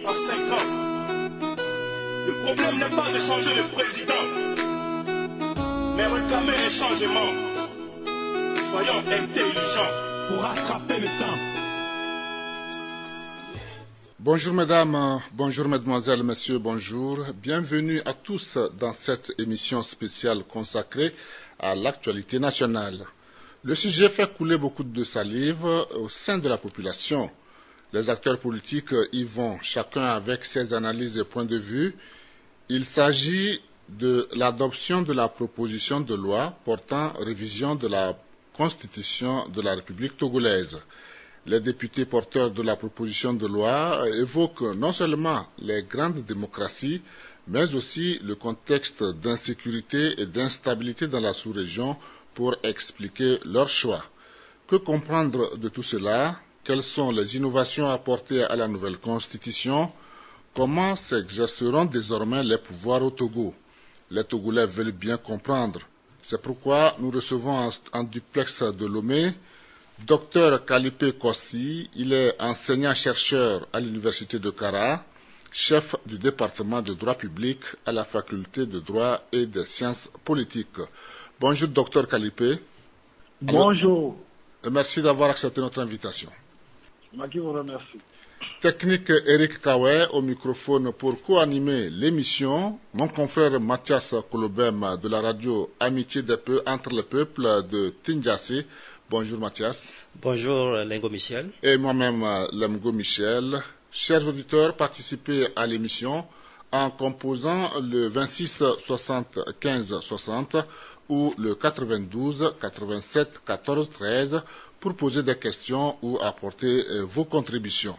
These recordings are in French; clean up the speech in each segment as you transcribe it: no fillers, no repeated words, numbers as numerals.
en 5 ans. Le problème n'est pas de changer le président, mais réclamer un changement. Soyons intelligents pour rattraper le temps. Bonjour mesdames, bonjour mesdemoiselles, messieurs, bonjour. Bienvenue à tous dans cette émission spéciale consacrée à l'actualité nationale. Le sujet fait couler beaucoup de salive au sein de la population. Les acteurs politiques y vont, chacun avec ses analyses et points de vue. Il s'agit de l'adoption de la proposition de loi portant révision de la Constitution de la République togolaise. Les députés porteurs de la proposition de loi évoquent non seulement les grandes démocraties, mais aussi le contexte d'insécurité et d'instabilité dans la sous-région pour expliquer leur choix. Que comprendre de tout cela? Quelles sont les innovations apportées à la nouvelle Constitution? Comment s'exerceront désormais les pouvoirs au Togo? Les Togolais veulent bien comprendre. C'est pourquoi nous recevons en duplex de Lomé Dr Kalipé Kossi. Il est enseignant-chercheur à l'université de Kara, chef du département de droit public à la faculté de droit et des sciences politiques. Bonjour Dr Kalipé. Bonjour. Merci d'avoir accepté notre invitation. Moi qui vous remercie. Technique Eric Kawé au microphone pour co-animer l'émission. Mon confrère Mathias Kolobem de la radio Amitié des Peuples entre les peuples de Tindiassé. Bonjour Mathias. Bonjour Lengo Michel. Et moi-même Lengo Michel. Chers auditeurs, participez à l'émission en composant le 26 60 15 60 ou le 92 87 14 13 pour poser des questions ou apporter vos contributions.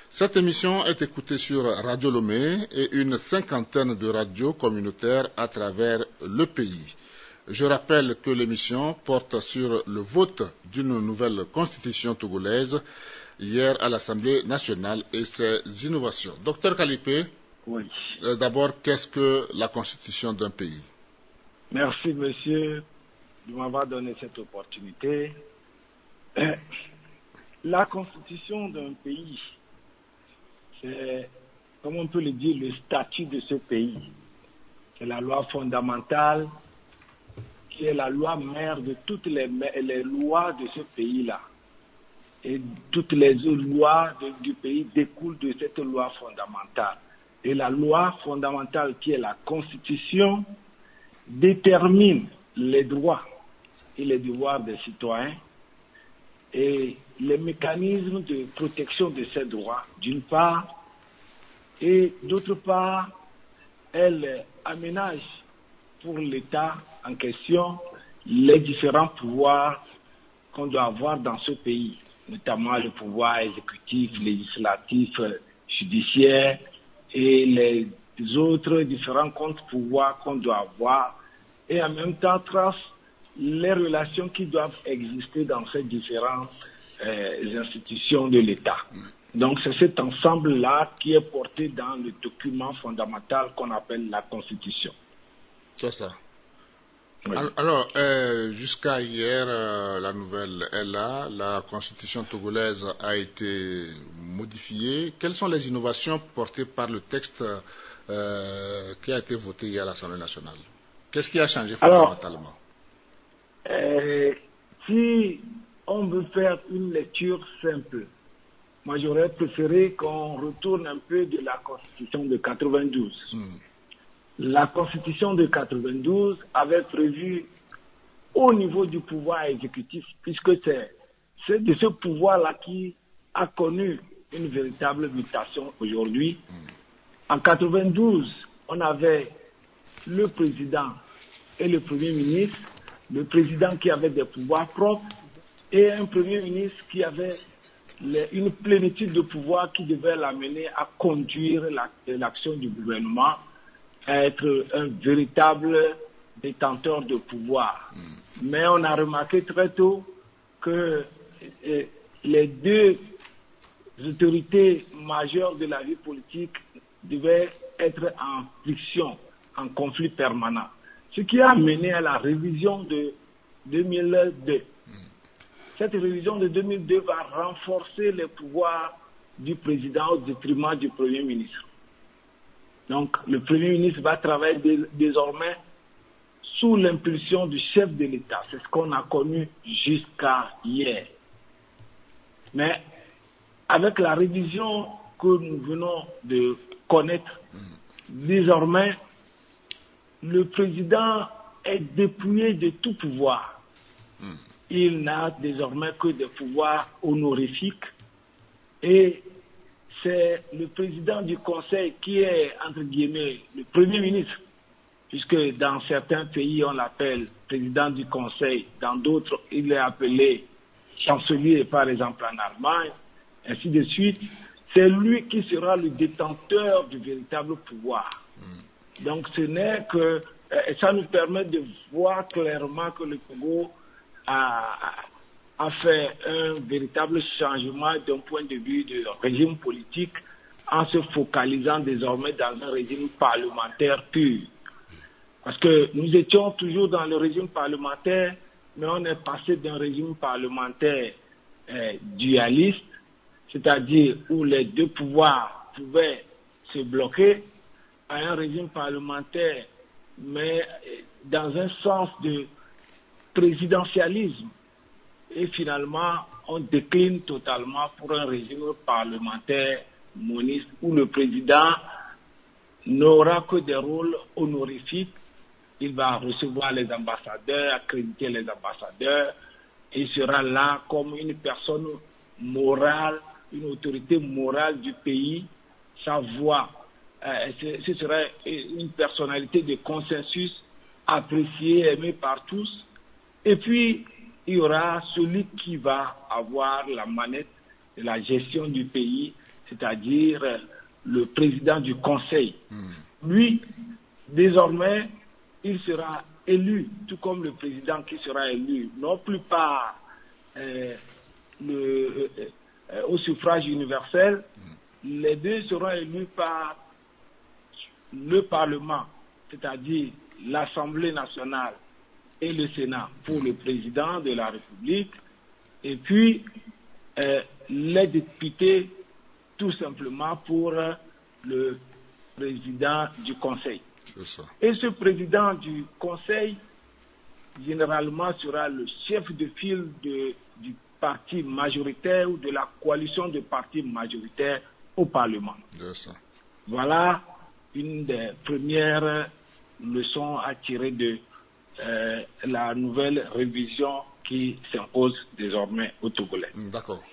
Cette émission est écoutée sur Radio Lomé et une cinquantaine de radios communautaires à travers le pays. Je rappelle que l'émission porte sur le vote d'une nouvelle constitution togolaise hier à l'Assemblée nationale et ses innovations. Docteur Kalipé, oui. D'abord, qu'est-ce que la constitution d'un pays? Merci monsieur de m'avoir donné cette opportunité. La constitution d'un pays, c'est, comme on peut le dire, le statut de ce pays. C'est la loi fondamentale qui est la loi mère de toutes les lois de ce pays-là. Et toutes les autres lois du pays découlent de cette loi fondamentale. Et la loi fondamentale qui est la Constitution détermine les droits et les devoirs des citoyens et les mécanismes de protection de ces droits, d'une part, et d'autre part, elle aménage pour l'État en question les différents pouvoirs qu'on doit avoir dans ce pays, notamment le pouvoir exécutif, législatif, judiciaire et les autres différents contre-pouvoirs qu'on doit avoir, et en même temps trace les relations qui doivent exister dans ces différentes institutions de l'État. Donc c'est cet ensemble-là qui est porté dans le document fondamental qu'on appelle la Constitution. C'est ça. Oui. Alors, jusqu'à hier, la nouvelle est là, la constitution togolaise a été modifiée. Quelles sont les innovations portées par le texte qui a été voté hier à l'Assemblée nationale? Qu'est-ce qui a changé fondamentalement? Si on veut faire une lecture simple, moi j'aurais préféré qu'on retourne un peu de la constitution de 92. La constitution de 92 avait prévu au niveau du pouvoir exécutif, puisque c'est de ce pouvoir-là qui a connu une véritable mutation aujourd'hui. En 92, on avait le président et le premier ministre, le président qui avait des pouvoirs propres et un premier ministre qui avait une plénitude de pouvoir qui devait l'amener à conduire l'action du gouvernement, à être un véritable détenteur de pouvoir. Mais on a remarqué très tôt que les deux autorités majeures de la vie politique devaient être en friction, en conflit permanent. Ce qui a mené à la révision de 2002. Cette révision de 2002 va renforcer les pouvoirs du président au détriment du Premier ministre. Donc, le Premier ministre va travailler désormais sous l'impulsion du chef de l'État. C'est ce qu'on a connu jusqu'à hier. Mais avec la révision que nous venons de connaître, désormais, le président est dépouillé de tout pouvoir. Il n'a désormais que des pouvoirs honorifiques et c'est le président du Conseil qui est, entre guillemets, le Premier ministre, puisque dans certains pays, on l'appelle président du Conseil, dans d'autres, il est appelé chancelier, par exemple en Allemagne, ainsi de suite. C'est lui qui sera le détenteur du véritable pouvoir. Donc ce n'est que... ça nous permet de voir clairement que le Congo a fait un véritable changement d'un point de vue de régime politique en se focalisant désormais dans un régime parlementaire pur. Parce que nous étions toujours dans le régime parlementaire, mais on est passé d'un régime parlementaire dualiste, c'est-à-dire où les deux pouvoirs pouvaient se bloquer, à un régime parlementaire, mais dans un sens de présidentialisme. Et finalement, on décline totalement pour un régime parlementaire moniste où le président n'aura que des rôles honorifiques. Il va recevoir les ambassadeurs, accréditer les ambassadeurs. Il sera là comme une personne morale, une autorité morale du pays. Sa voix, ce serait une personnalité de consensus appréciée, aimée par tous. Et puis, il y aura celui qui va avoir la manette de la gestion du pays, c'est-à-dire le président du Conseil. Lui, désormais, il sera élu, tout comme le président qui sera élu, non plus par au suffrage universel, les deux seront élus par le Parlement, c'est-à-dire l'Assemblée nationale et le Sénat pour le président de la République, et puis les députés tout simplement pour le président du Conseil. Et ce président du Conseil, généralement, sera le chef de file du parti majoritaire ou de la coalition de partis majoritaires au Parlement. Voilà une des premières leçons à tirer de la nouvelle révision qui s'impose désormais aux Togolais. D'accord.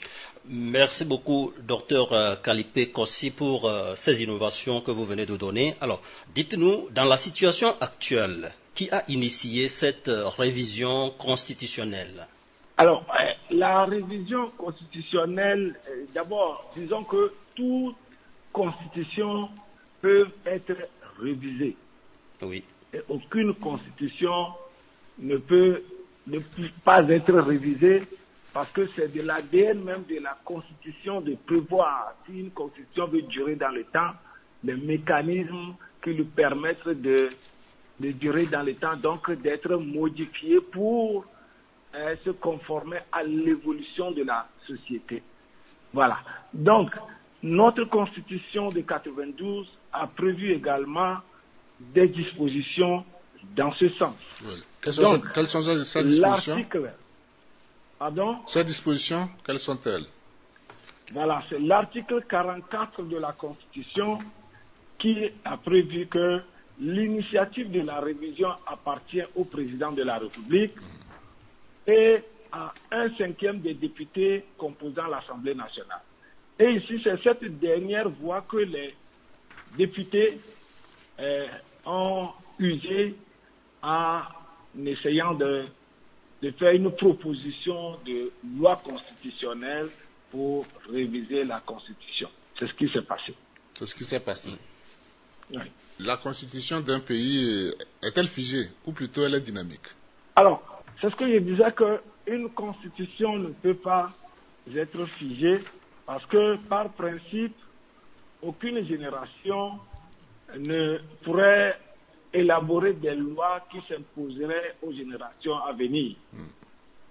Merci beaucoup, Dr Kalipé Kossi, pour ces innovations que vous venez de donner. Alors, dites-nous, dans la situation actuelle, qui a initié cette révision constitutionnelle? Alors, la révision constitutionnelle, d'abord, disons que toute constitution peut être révisée. Oui. Et aucune constitution ne peut pas être révisée parce que c'est de l'ADN même de la constitution de prévoir, si une constitution veut durer dans le temps, les mécanismes qui lui permettent de durer dans le temps, donc d'être modifiée pour se conformer à l'évolution de la société. Voilà. Donc, notre constitution de 92 a prévu également des dispositions dans ce sens. Oui. Quelles sont ces dispositions? Pardon? Ces dispositions, quelles sont-elles? Voilà, c'est l'article 44 de la Constitution qui a prévu que l'initiative de la révision appartient au président de la République et à 1/5 des députés composant l'Assemblée nationale. Et ici, c'est cette dernière voie que les députés ont usé en essayant de faire une proposition de loi constitutionnelle pour réviser la Constitution. C'est ce qui s'est passé. C'est ce qui s'est passé. Oui. La Constitution d'un pays est-elle figée ou plutôt elle est dynamique? Alors, c'est ce que je disais, qu'une Constitution ne peut pas être figée parce que, par principe, aucune génération ne pourrait élaborer des lois qui s'imposeraient aux générations à venir.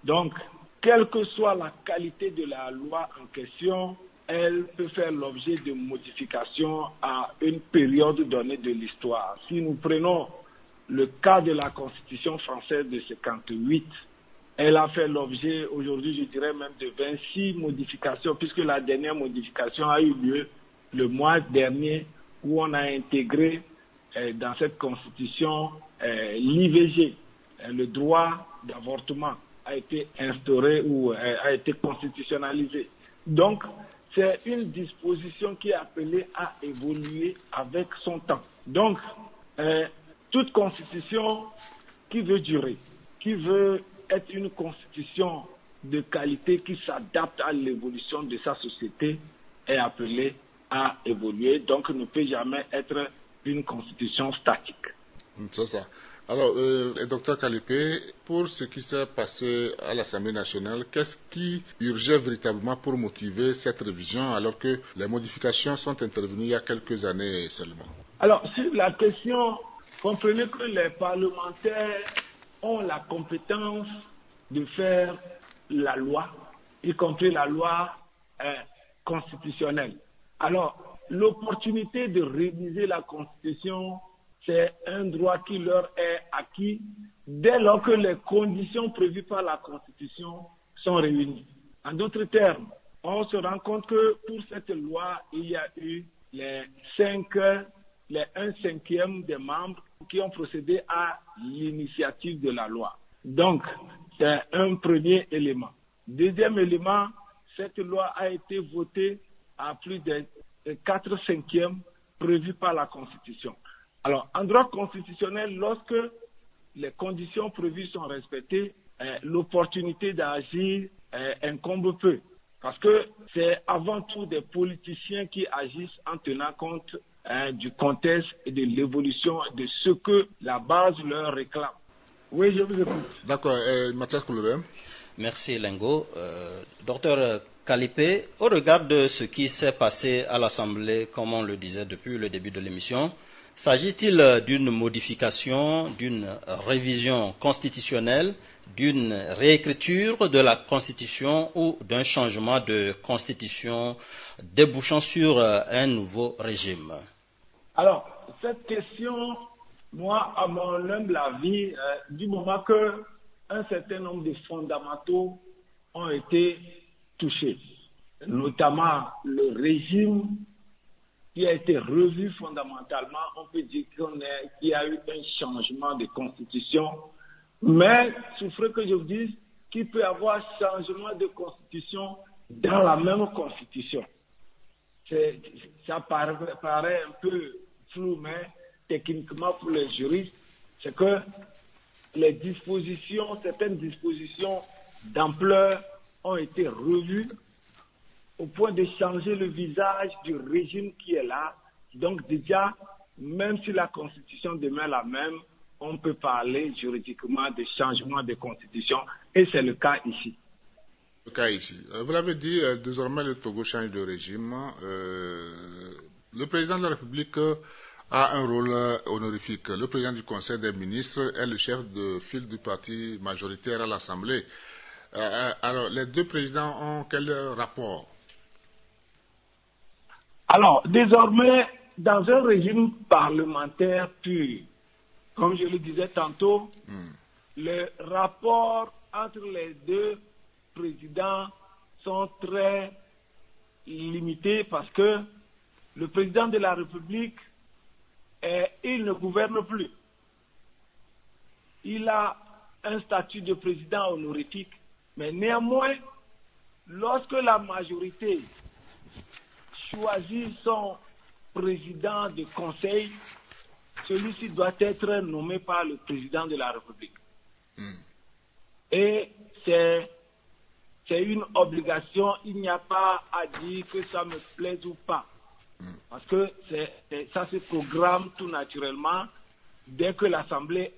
Donc, quelle que soit la qualité de la loi en question, elle peut faire l'objet de modifications à une période donnée de l'histoire. Si nous prenons le cas de la Constitution française de 1958, elle a fait l'objet aujourd'hui, je dirais même de 26 modifications, puisque la dernière modification a eu lieu le mois dernier, où on a intégré dans cette Constitution l'IVG, le droit d'avortement a été instauré ou a été constitutionnalisé. Donc, c'est une disposition qui est appelée à évoluer avec son temps. Donc, toute constitution qui veut durer, qui veut être une constitution de qualité qui s'adapte à l'évolution de sa société est appelée à évoluer. Donc, ne peut jamais être une constitution statique. C'est ça. Alors, docteur Kalipé, pour ce qui s'est passé à l'Assemblée nationale, qu'est-ce qui urgeait véritablement pour motiver cette révision alors que les modifications sont intervenues il y a quelques années seulement? Alors, sur la question, comprenez que les parlementaires ont la compétence de faire la loi, y compris la loi constitutionnelle. Alors, l'opportunité de réviser la Constitution, c'est un droit qui leur est acquis dès lors que les conditions prévues par la Constitution sont réunies. En d'autres termes, on se rend compte que pour cette loi, il y a eu les 1/5 des membres qui ont procédé à l'initiative de la loi. Donc, c'est un premier élément. Deuxième élément, cette loi a été votée à plus de 4/5 prévus par la Constitution. Alors, en droit constitutionnel, lorsque les conditions prévues sont respectées, l'opportunité d'agir incombe peu. Parce que c'est avant tout des politiciens qui agissent en tenant compte du contexte et de l'évolution de ce que la base leur réclame. Oui, je vous écoute. D'accord. Mathias Kouloubé. Merci, Lengo. Docteur Kalipé, au regard de ce qui s'est passé à l'Assemblée, comme on le disait depuis le début de l'émission, s'agit-il d'une modification, d'une révision constitutionnelle, d'une réécriture de la Constitution ou d'un changement de Constitution débouchant sur un nouveau régime? Alors, cette question, moi, à mon humble avis, du moment que un certain nombre de fondamentaux ont été touchés, notamment le régime qui a été revu fondamentalement, on peut dire qu'il y a eu un changement de constitution, mais il faudrait que je vous dise qu'il peut y avoir changement de constitution dans la même constitution. Ça paraît un peu flou, mais techniquement pour les juristes, c'est que les dispositions, certaines dispositions d'ampleur ont été revues au point de changer le visage du régime qui est là. Donc déjà, même si la Constitution demeure la même, on peut parler juridiquement de changement de Constitution, et c'est le cas ici. Le cas ici. Vous l'avez dit, désormais le Togo change de régime. Le président de la République a un rôle honorifique. Le président du Conseil des ministres est le chef de file du parti majoritaire à l'Assemblée. Alors, les deux présidents ont quel rapport? Alors, désormais, dans un régime parlementaire pur, comme je le disais tantôt, le rapport entre les deux présidents sont très limités parce que le président de la République, il ne gouverne plus. Il a un statut de président honorifique, mais néanmoins, lorsque la majorité choisit son président de conseil, celui-ci doit être nommé par le président de la République. Et c'est une obligation, il n'y a pas à dire que ça me plaise ou pas. Parce que ça se programme tout naturellement. Dès que l'Assemblée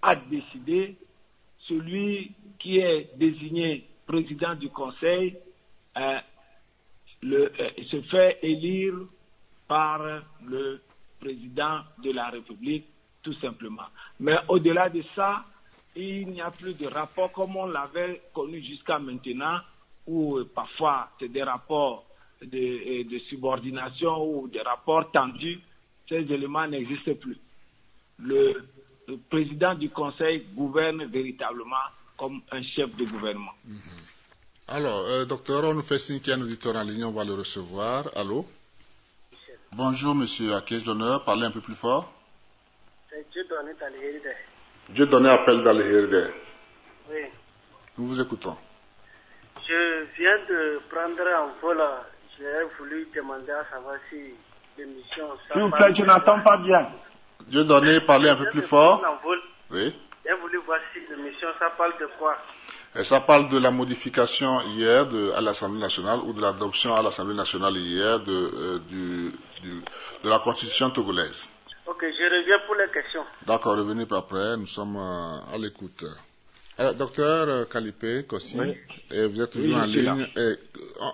a décidé, celui qui est désigné président du Conseil se fait élire par le président de la République, tout simplement. Mais au-delà de ça, il n'y a plus de rapport comme on l'avait connu jusqu'à maintenant, où parfois c'est des rapports de subordination ou de rapports tendus, ces éléments n'existent plus. Le président du Conseil gouverne véritablement comme un chef de gouvernement. Alors, docteur, on nous fait signe qu'il y a un auditeur en ligne, on va le recevoir. Allô? Bonjour, monsieur, à qui d'honneur, parlez un peu plus fort. C'est Dieudonné d'Alhéride. Dieudonné appelle d'Alhéride. Oui. Nous vous écoutons. Je viens de prendre un vol. J'ai voulu demander à savoir si l'émission... S'il vous plaît, je n'entends pas bien. Dieudonné, parlez un peu plus fort. Oui. J'ai voulu voir si l'émission, ça parle de quoi? Et ça parle de la modification hier à l'Assemblée nationale ou de l'adoption à l'Assemblée nationale hier de la Constitution togolaise. Ok, je reviens pour les questions. D'accord, revenez pas après, nous sommes à l'écoute. Alors, docteur Kalipé Kossi, oui. Vous êtes toujours en ligne.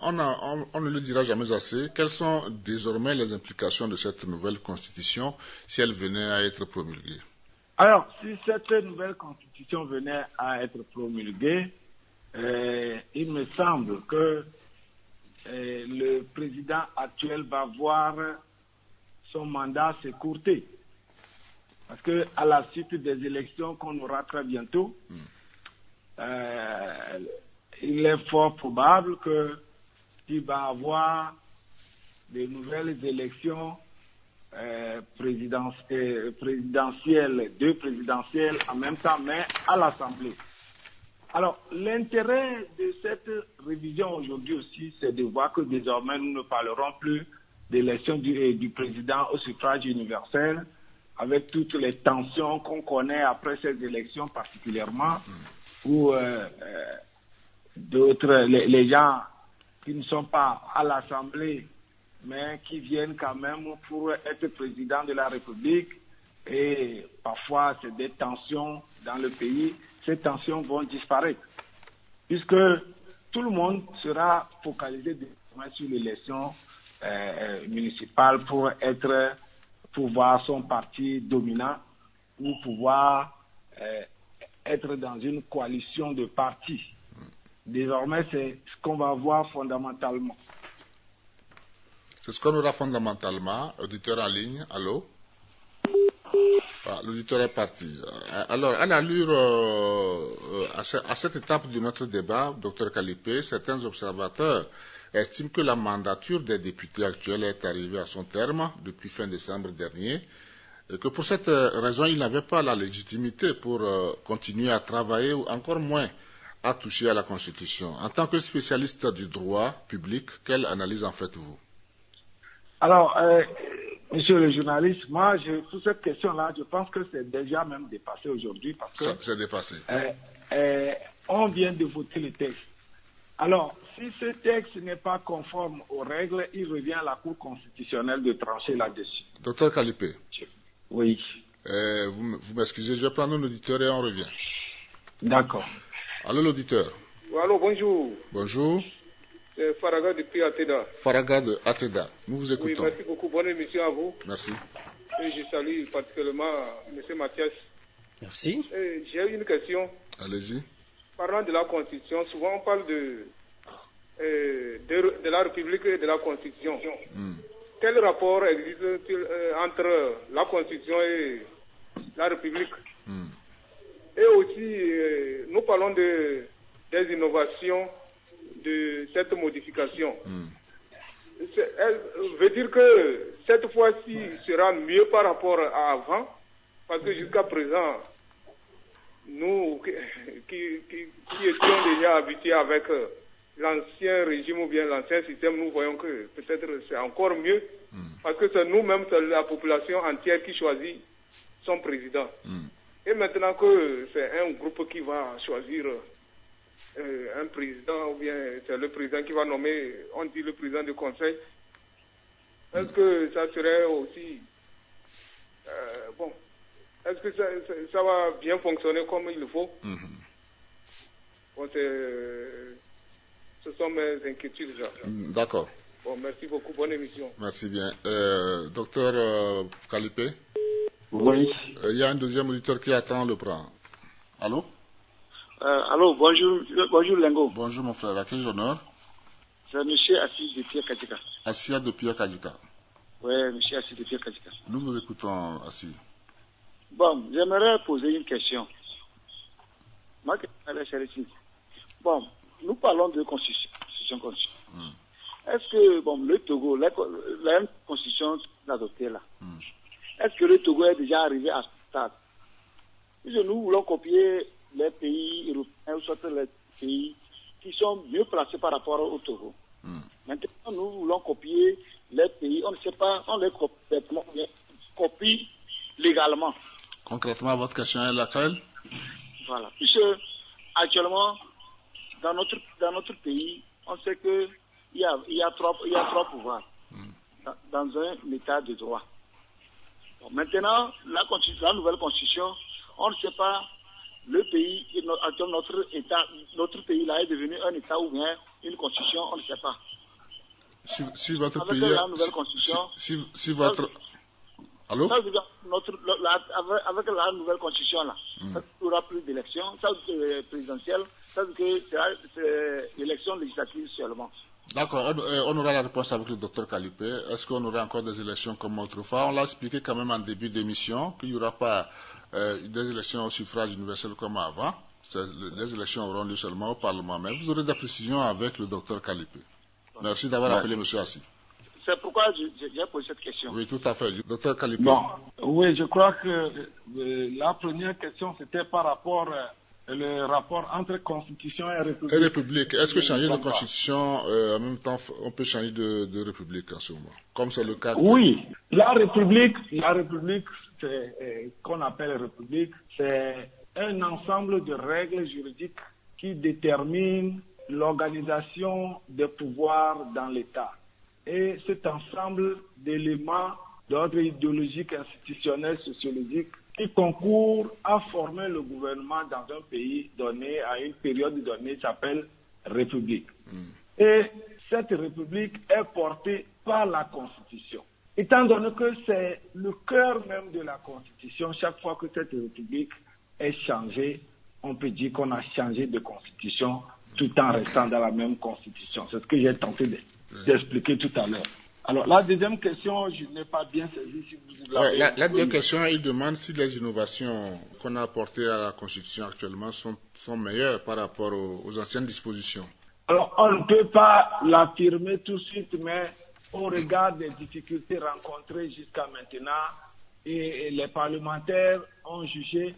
On ne le dira jamais assez. Quelles sont désormais les implications de cette nouvelle Constitution si elle venait à être promulguée? Alors, si cette nouvelle Constitution venait à être promulguée, il me semble que le président actuel va voir son mandat s'écourter. Parce que à la suite des élections qu'on aura très bientôt, il est fort probable qu'il va avoir de nouvelles élections présidentielles, deux présidentielles en même temps, mais à l'Assemblée. Alors, l'intérêt de cette révision aujourd'hui aussi, c'est de voir que désormais, nous ne parlerons plus d'élection du président au suffrage universel, avec toutes les tensions qu'on connaît après ces élections particulièrement, où les gens qui ne sont pas à l'Assemblée, mais qui viennent quand même pour être président de la République, et parfois c'est des tensions dans le pays, ces tensions vont disparaître, puisque tout le monde sera focalisé sur l'élection municipale pour voir son parti dominant ou pouvoir être dans une coalition de partis. Désormais, c'est ce qu'on va voir fondamentalement. C'est ce qu'on aura fondamentalement. Auditeur en ligne, allô? L'auditeur est parti. Alors, à l'allure, à cette étape de notre débat, Dr Kalipé, certains observateurs estiment que la mandature des députés actuels est arrivée à son terme depuis fin décembre dernier, et que pour cette raison, ils n'avaient pas la légitimité pour continuer à travailler, ou encore moins à toucher à la Constitution. En tant que spécialiste du droit public, quelle analyse en faites-vous? Alors, monsieur le journaliste, moi, sur cette question-là, je pense que c'est déjà même dépassé aujourd'hui, parce que c'est dépassé. On vient de voter le texte. Alors, si ce texte n'est pas conforme aux règles, il revient à la Cour constitutionnelle de trancher là-dessus. Docteur Kalipé. Oui. Vous m'excusez, je vais prendre un auditeur et on revient. D'accord. Allô, l'auditeur. Allô, bonjour. Bonjour. C'est Faraga depuis Ateda. Faraga de Ateda. Nous vous écoutons. Oui, merci beaucoup. Bonne émission à vous. Merci. Et je salue particulièrement M. Mathias. Merci. J'ai une question. Allez-y. Parlant de la Constitution, souvent on parle de la République et de la Constitution. Quel rapport existe-t-il entre la Constitution et la République? Et aussi, nous parlons des innovations de cette modification. Elle veut dire que cette fois-ci sera mieux par rapport à avant, parce que jusqu'à présent, nous qui étions déjà habitués avec l'ancien régime ou bien l'ancien système, nous voyons que peut-être c'est encore mieux, parce que c'est nous-mêmes, c'est la population entière qui choisit son président. Et maintenant que c'est un groupe qui va choisir un président, ou bien c'est le président qui va nommer, on dit le président du conseil, est-ce que ça serait aussi bon, est-ce que ça va bien fonctionner comme il le faut? Bon, ce sont mes inquiétudes déjà. D'accord. Bon, merci beaucoup, bonne émission. Merci bien. Docteur Kalipé? Oui. Il y a un deuxième auditeur qui attend le prend. Allô? Allô, bonjour Lengo. Bonjour mon frère, à quel honneur? C'est M. Assis de Pierre Kadjika. Assia de Pierre Kadjika. Oui, M. Assis de Pierre Kadjika. Nous vous écoutons, Assis. Bon, j'aimerais poser une question. Ma question est celle-ci. Bon, nous parlons de constitution. Est-ce que, bon, le Togo, la constitution adoptée là, est-ce que le Togo est déjà arrivé à ce stade? Si nous voulons copier les pays européens ou soit les pays qui sont mieux placés par rapport au Togo. Maintenant, nous voulons copier les pays, on ne sait pas, on les copie légalement. Concrètement, votre question est laquelle? Voilà. Puisque, actuellement, dans notre pays, on sait que il y a trois pouvoirs dans un état de droit. Bon, maintenant, la nouvelle constitution, on ne sait pas le pays, notre pays là est devenu un état ou bien une constitution, on ne sait pas. Si votre avec pays, la nouvelle constitution, si votre, allô? avec la nouvelle constitution là, il n'y aura plus d'élections, ça présidentielle, ça veut dire que c'est l'élection législative seulement. D'accord, on aura la réponse avec le docteur Kalipé. Est-ce qu'on aura encore des élections comme autrefois? On l'a expliqué quand même en début d'émission qu'il n'y aura pas des élections au suffrage universel comme avant. Les élections auront lieu seulement au Parlement. Mais vous aurez des précisions avec le docteur Kalipé. Merci d'avoir appelé M. Assi. C'est pourquoi j'ai posé cette question. Oui, tout à fait. Docteur Kalipé. Bon, oui, je crois que la première question, c'était par rapport le rapport entre constitution et république. Et république. Est-ce que changer de constitution, en même temps, on peut changer de république en ce moment, comme c'est le cas? Oui, la république, qu'on appelle république, c'est un ensemble de règles juridiques qui déterminent l'organisation des pouvoirs dans l'État. Et cet ensemble d'éléments d'ordre idéologique, institutionnel, sociologique, qui concourt à former le gouvernement dans un pays donné, à une période donnée, s'appelle république. Et cette république est portée par la Constitution. Étant donné que c'est le cœur même de la Constitution, chaque fois que cette république est changée, on peut dire qu'on a changé de Constitution tout en restant dans la même Constitution. C'est ce que j'ai tenté d'expliquer tout à l'heure. Alors, la deuxième question, je n'ai pas bien saisi si vous l'avez. La deuxième question, il demande si les innovations qu'on a apportées à la Constitution actuellement sont meilleures par rapport aux anciennes dispositions. Alors, on ne peut pas l'affirmer tout de suite, mais au regard des difficultés rencontrées jusqu'à maintenant, et les parlementaires ont jugé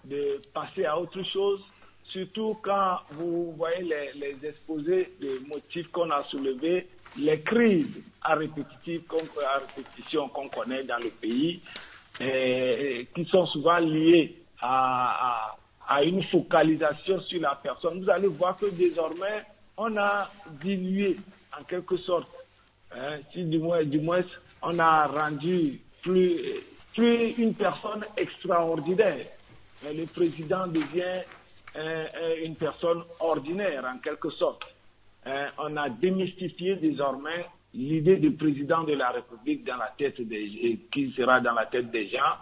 de passer à autre chose, surtout quand vous voyez les exposés de motifs qu'on a soulevés, les crises à répétition qu'on connaît dans le pays, qui sont souvent liées à une focalisation sur la personne. Vous allez voir que désormais, on a dilué en quelque sorte, si du moins on a rendu plus une personne extraordinaire. Le président devient une personne ordinaire en quelque sorte. On a démystifié désormais l'idée du président de la République dans la tête qui sera dans la tête des gens,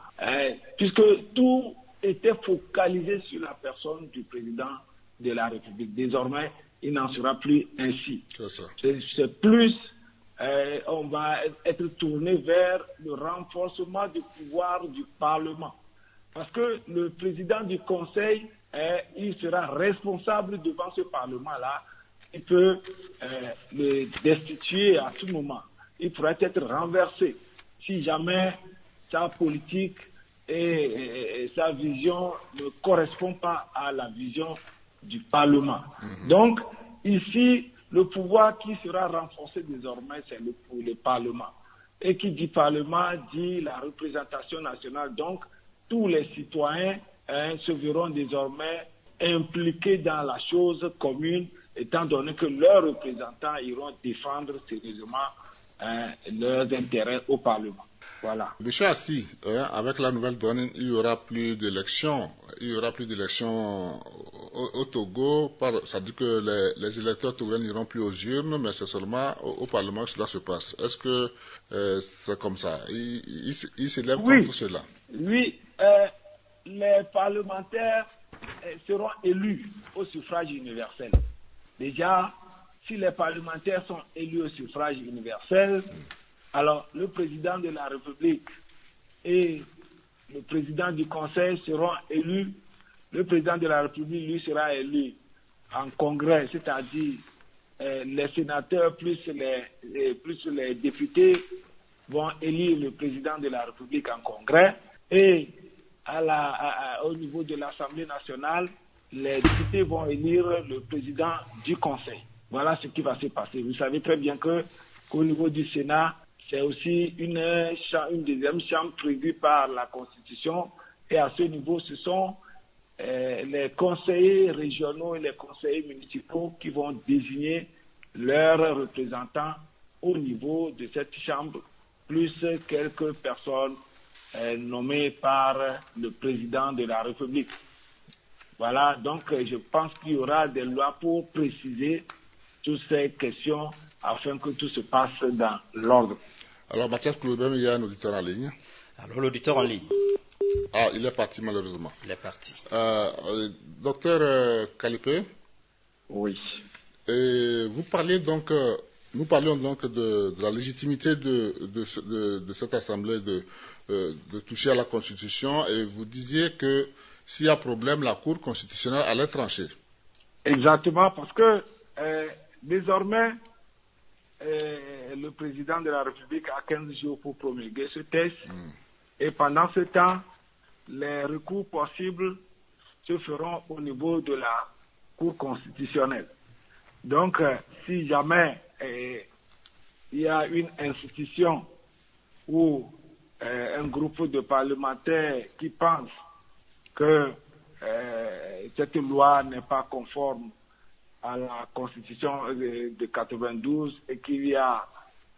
puisque tout était focalisé sur la personne du président de la République. Désormais, il n'en sera plus ainsi. C'est plus, on va être tourné vers le renforcement du pouvoir du Parlement. Parce que le président du Conseil, il sera responsable devant ce Parlement-là. Il peut le destituer à tout moment. Il pourrait être renversé si jamais sa politique et sa vision ne correspondent pas à la vision du Parlement. Donc, ici, le pouvoir qui sera renforcé désormais, c'est le Parlement. Et qui dit Parlement, dit la représentation nationale. Donc, tous les citoyens se verront désormais impliqués dans la chose commune, étant donné que leurs représentants iront défendre sérieusement leurs intérêts au Parlement. Voilà. Monsieur Assi, avec la nouvelle donne, il n'y aura plus d'élections. Il y aura plus d'élections au Togo. Ça dit que les électeurs togolais n'iront plus aux urnes, mais c'est seulement au Parlement que cela se passe. Est-ce que c'est comme ça? Il s'élève contre cela? Oui, les parlementaires seront élus au suffrage universel. Déjà, si les parlementaires sont élus au suffrage universel, alors le président de la République et le président du Conseil seront élus. Le président de la République, lui, sera élu en congrès, c'est-à-dire les sénateurs plus les députés vont élire le président de la République en congrès, et au niveau de l'Assemblée nationale, les députés vont élire le président du Conseil. Voilà ce qui va se passer. Vous savez très bien qu'au niveau du Sénat, c'est aussi une deuxième chambre prévue par la Constitution, et à ce niveau, ce sont les conseillers régionaux et les conseillers municipaux qui vont désigner leurs représentants au niveau de cette chambre, plus quelques personnes nommées par le président de la République. Voilà, donc je pense qu'il y aura des lois pour préciser toutes ces questions afin que tout se passe dans l'ordre. Alors Mathias Kloubem, il y a un auditeur en ligne. Alors l'auditeur en ligne. Ah, il est parti malheureusement. Il est parti. Docteur Kalipé. Oui. Nous parlions donc de la légitimité de cette Assemblée de toucher à la Constitution, et vous disiez que s'il y a problème, la Cour constitutionnelle allait trancher. Exactement, parce que désormais, le président de la République a 15 jours pour promulguer ce texte, et pendant ce temps, les recours possibles se feront au niveau de la Cour constitutionnelle. Donc, si jamais il y a une institution ou un groupe de parlementaires qui pensent que cette loi n'est pas conforme à la Constitution de 92 et qu'il y a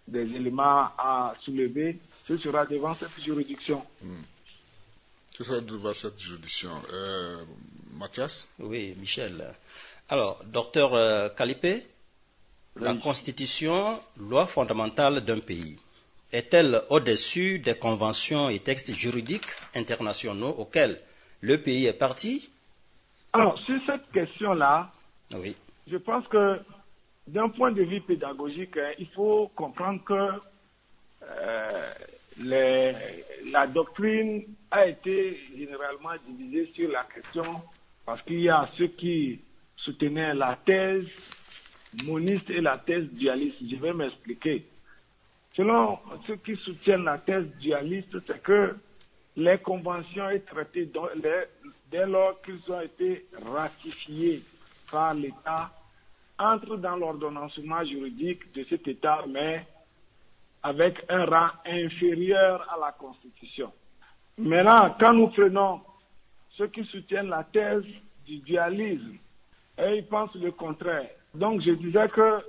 des éléments à soulever, ce sera devant cette juridiction. Ce sera devant cette juridiction. Mathias? Oui, Michel. Alors, docteur Kalipé, oui. La Constitution, loi fondamentale d'un pays, est-elle au-dessus des conventions et textes juridiques internationaux auxquels le pays est parti? Alors, sur cette question-là, oui. Je pense que d'un point de vue pédagogique, il faut comprendre que la doctrine a été généralement divisée sur la question, parce qu'il y a ceux qui soutenaient la thèse moniste et la thèse dualiste. Je vais m'expliquer. Selon ceux qui soutiennent la thèse dualiste, c'est que les conventions et traités, dès lors qu'ils ont été ratifiés par l'État, entrent dans l'ordonnancement juridique de cet État, mais avec un rang inférieur à la Constitution. Maintenant, quand nous prenons ceux qui soutiennent la thèse du dualisme, ils pensent le contraire. Donc je disais que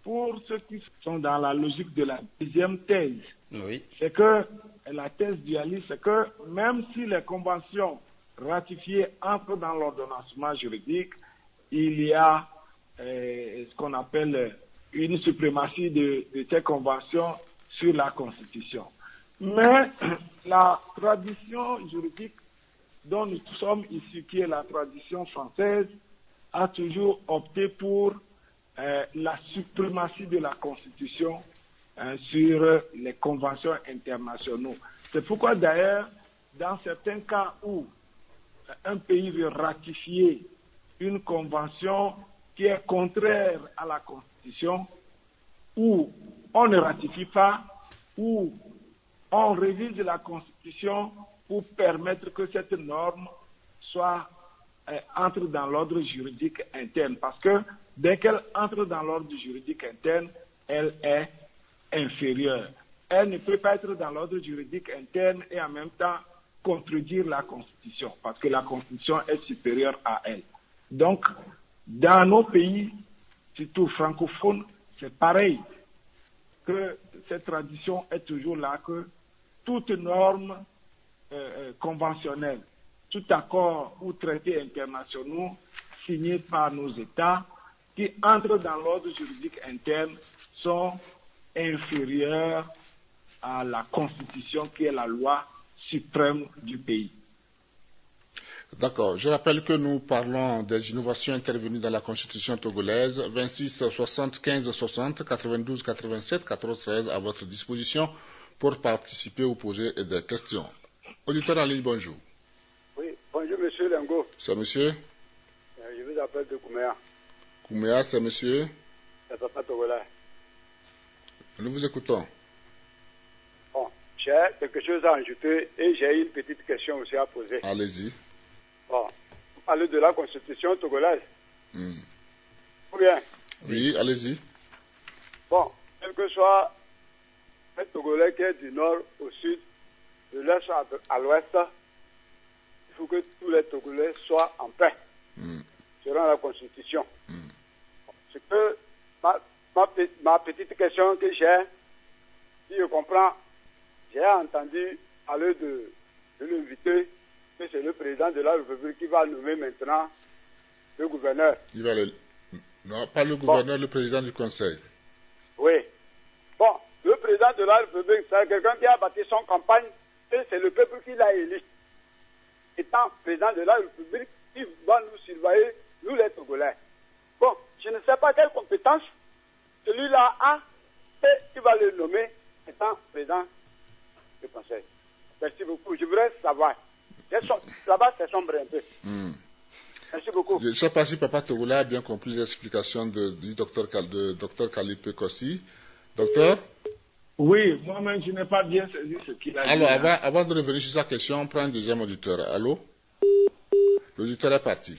pour ceux qui sont dans la logique de la deuxième thèse, oui. C'est que la thèse dualiste, c'est que même si les conventions ratifiées entrent dans l'ordonnancement juridique, il y a ce qu'on appelle une suprématie de ces conventions sur la Constitution. Mais la tradition juridique dont nous sommes issus, qui est la tradition française, a toujours opté pour la suprématie de la Constitution sur les conventions internationales. C'est pourquoi d'ailleurs, dans certains cas où un pays veut ratifier une convention qui est contraire à la Constitution, où on ne ratifie pas, où on révise la Constitution pour permettre que cette norme entre dans l'ordre juridique interne. Parce que dès qu'elle entre dans l'ordre juridique interne, elle est inférieure. Elle ne peut pas être dans l'ordre juridique interne et en même temps contredire la Constitution, parce que la Constitution est supérieure à elle. Donc, dans nos pays, surtout francophones, c'est pareil, que cette tradition est toujours là, que toute norme conventionnelle, tout accord ou traité internationaux signés par nos États qui entrent dans l'ordre juridique interne sont inférieurs à la Constitution qui est la loi suprême du pays. D'accord. Je rappelle que nous parlons des innovations intervenues dans la Constitution togolaise. 26 60 15 60 92 87 14 13 à votre disposition pour participer ou poser des questions. Auditeur en ligne, bonjour. Oui, bonjour monsieur Lengo. C'est monsieur? Je vous appelle de Kouméa. Kouméa, c'est monsieur? C'est papa togolais. Nous vous écoutons. Bon, j'ai quelque chose à ajouter et j'ai une petite question aussi à poser. Allez-y. Bon, vous parlez de la constitution togolaise. Ou bien? Oui, allez-y. Bon, quel que soit le Togolais qui est du nord au sud, de l'est à l'ouest, il faut que tous les Togolais soient en paix selon la constitution. C'est que ma petite question que j'ai, si je comprends, j'ai entendu parler de l'invité, que c'est le président de la République qui va nommer maintenant le gouverneur. Non, pas le gouverneur, le président du conseil. Oui. Bon, le président de la République, c'est quelqu'un qui a bâti son campagne et c'est le peuple qui l'a élu. Étant président de la République, il va nous surveiller, nous les Togolais. Bon, je ne sais pas quelle compétence celui-là a et il va le nommer étant président du conseil. Merci beaucoup. Je voudrais savoir. Là-bas, c'est sombre un peu. Merci beaucoup. Je ne sais pas si Papa Togola a bien compris l'explication du docteur Kalipé Kossi. Docteur? Oui, moi-même, je n'ai pas bien saisi ce qu'il a dit. Alors, avant de revenir sur sa question, on prend un deuxième auditeur. Allô? L'auditeur est parti.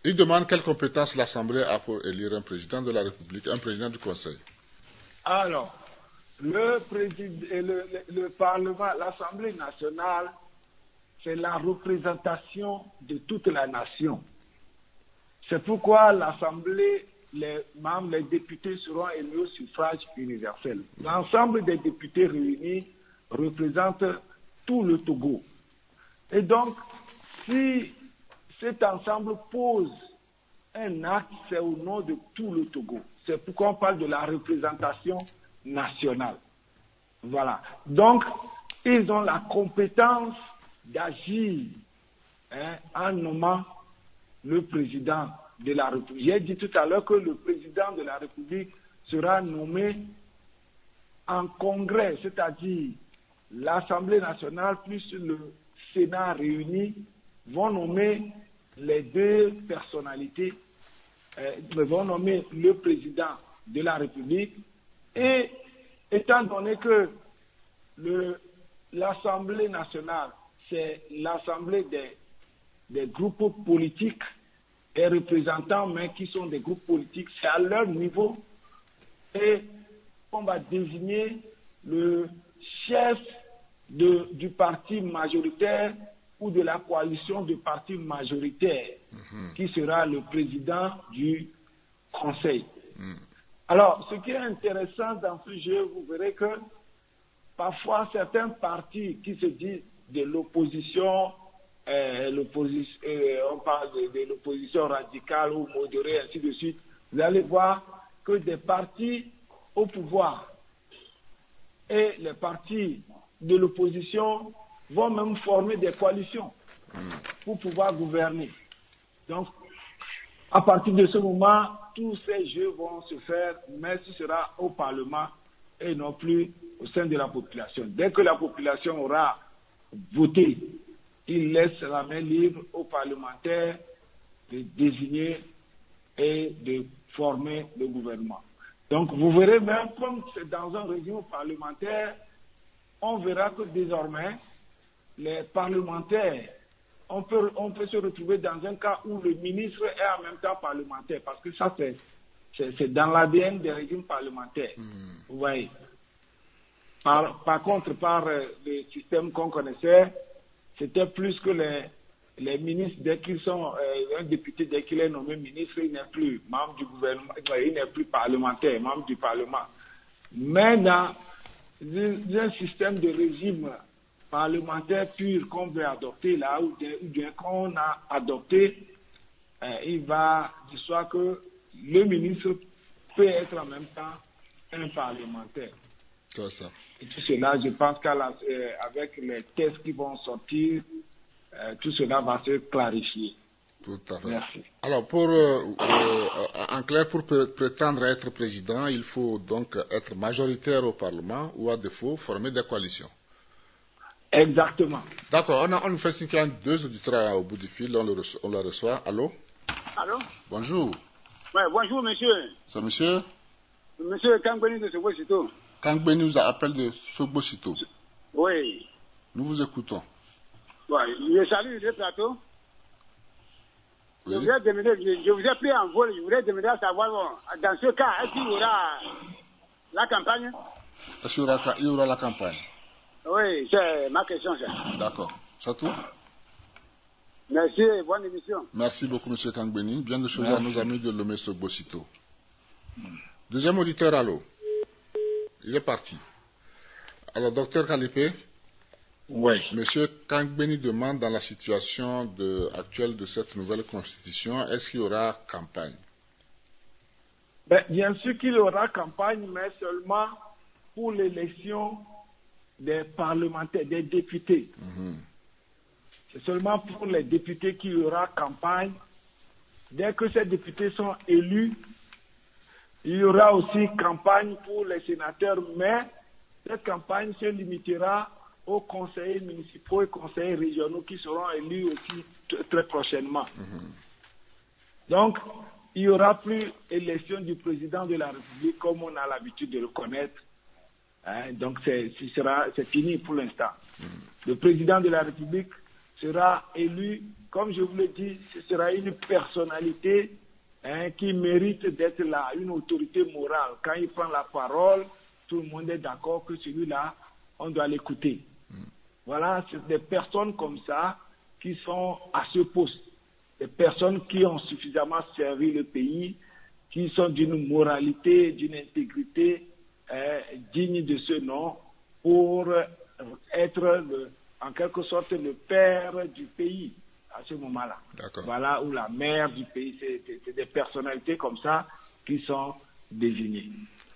Il demande quelle compétence l'Assemblée a pour élire un président de la République, un président du Conseil. Alors, le Parlement, l'Assemblée nationale, c'est la représentation de toute la nation. C'est pourquoi l'Assemblée, les membres, les députés seront élus au suffrage universel. L'ensemble des députés réunis représentent tout le Togo. Et donc, si cet ensemble pose un acte, c'est au nom de tout le Togo. C'est pourquoi on parle de la représentation nationale. Voilà. Donc, ils ont la compétence d'agir en nommant le président de la République. J'ai dit tout à l'heure que le président de la République sera nommé en congrès, c'est-à-dire l'Assemblée nationale plus le Sénat réunis vont nommer les deux personnalités, vont nommer le président de la République et étant donné que l'Assemblée nationale, c'est l'Assemblée des groupes politiques et représentants, mais qui sont des groupes politiques, c'est à leur niveau et on va désigner le chef du parti majoritaire ou de la coalition de partis majoritaires qui sera le président du Conseil. Alors, ce qui est intéressant dans ce jeu, vous verrez que parfois certains partis qui se disent de l'opposition, on parle de l'opposition radicale ou modérée, ainsi de suite, vous allez voir que des partis au pouvoir et les partis de l'opposition vont même former des coalitions pour pouvoir gouverner. Donc, à partir de ce moment, tous ces jeux vont se faire, mais ce sera au Parlement et non plus au sein de la population. Dès que la population aura voté, il laisse la main libre aux parlementaires de désigner et de former le gouvernement. Donc vous verrez même comme c'est dans un régime parlementaire, on verra que désormais, les parlementaires, on peut se retrouver dans un cas où le ministre est en même temps parlementaire, parce que ça c'est dans l'ADN des régimes parlementaires. Vous voyez. Par contre, par le système qu'on connaissait, c'était plus que les ministres, dès qu'ils sont un député, dès qu'il est nommé ministre, il n'est plus membre du gouvernement, il n'est plus parlementaire, membre du Parlement. Mais dans un système de régime parlementaire pur qu'on veut adopter là, ou bien qu'on a adopté, il va dire soit que le ministre peut être en même temps un parlementaire. C'est ça. Et tout cela, je pense qu'avec les tests qui vont sortir, tout cela va se clarifier. Tout à fait. Merci. Alors, en clair, pour prétendre être président, il faut donc être majoritaire au Parlement ou, à défaut, former des coalitions. Exactement. D'accord, on nous fait signe qu'il y a 2 auditeurs au bout du fil, on le reçoit. Allô? Allô? Bonjour. Ouais, bonjour, monsieur. C'est monsieur? Monsieur Kangbeni de Sogbosito. Kangbeni nous appelle de Sogbosito. Oui. Nous vous écoutons. Ouais, je salue le plateau. Oui. Je vous ai pris en vol, je voudrais demander à savoir, dans ce cas, est-ce qu'il y aura la campagne? Est-ce qu'il y aura la campagne? Oui, c'est ma question, ça. D'accord. C'est tout? Merci, bonne émission. Merci beaucoup, M. Kangbeni. Bien de choses à nos amis de Lomé Sogbosito. Deuxième auditeur, allô? Il est parti. Alors, docteur Kalipé? Oui. M. Kangbeni demande, dans la situation actuelle de cette nouvelle constitution, est-ce qu'il y aura campagne? Bien sûr qu'il y aura campagne, mais seulement pour l'élection des parlementaires, des députés. C'est seulement pour les députés qu'il y aura campagne. Dès que ces députés sont élus, il y aura aussi campagne pour les sénateurs, mais cette campagne se limitera aux conseillers municipaux et conseillers régionaux qui seront élus aussi très prochainement. Donc, il n'y aura plus élection du président de la République comme on a l'habitude de le connaître. Donc, c'est fini pour l'instant. Le président de la République sera élu, comme je vous l'ai dit, ce sera une personnalité qui mérite d'être là, une autorité morale. Quand il prend la parole, tout le monde est d'accord que celui-là, on doit l'écouter. Voilà, c'est des personnes comme ça qui sont à ce poste. Des personnes qui ont suffisamment servi le pays, qui sont d'une moralité, d'une intégrité digne de ce nom pour être en quelque sorte le père du pays à ce moment-là. Voilà, ou la mère du pays. C'est des personnalités comme ça qui sont désignées.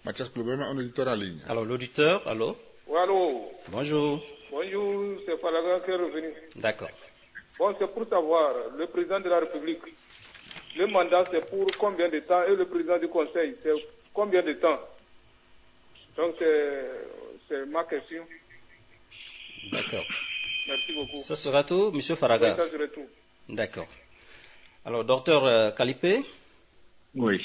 Mathias Klobem, un auditeur en ligne. Alors, l'auditeur, allô? Oui, allô? Bonjour. Bonjour, c'est Falaga qui est revenu. D'accord. Bon, c'est pour savoir, le président de la République, le mandat c'est pour combien de temps et le président du Conseil, c'est combien de temps? Donc, c'est ma question. D'accord. Merci beaucoup. Ça sera tout, M. Faraga? Oui, ça sera tout. D'accord. Alors, docteur Kalipé? Oui.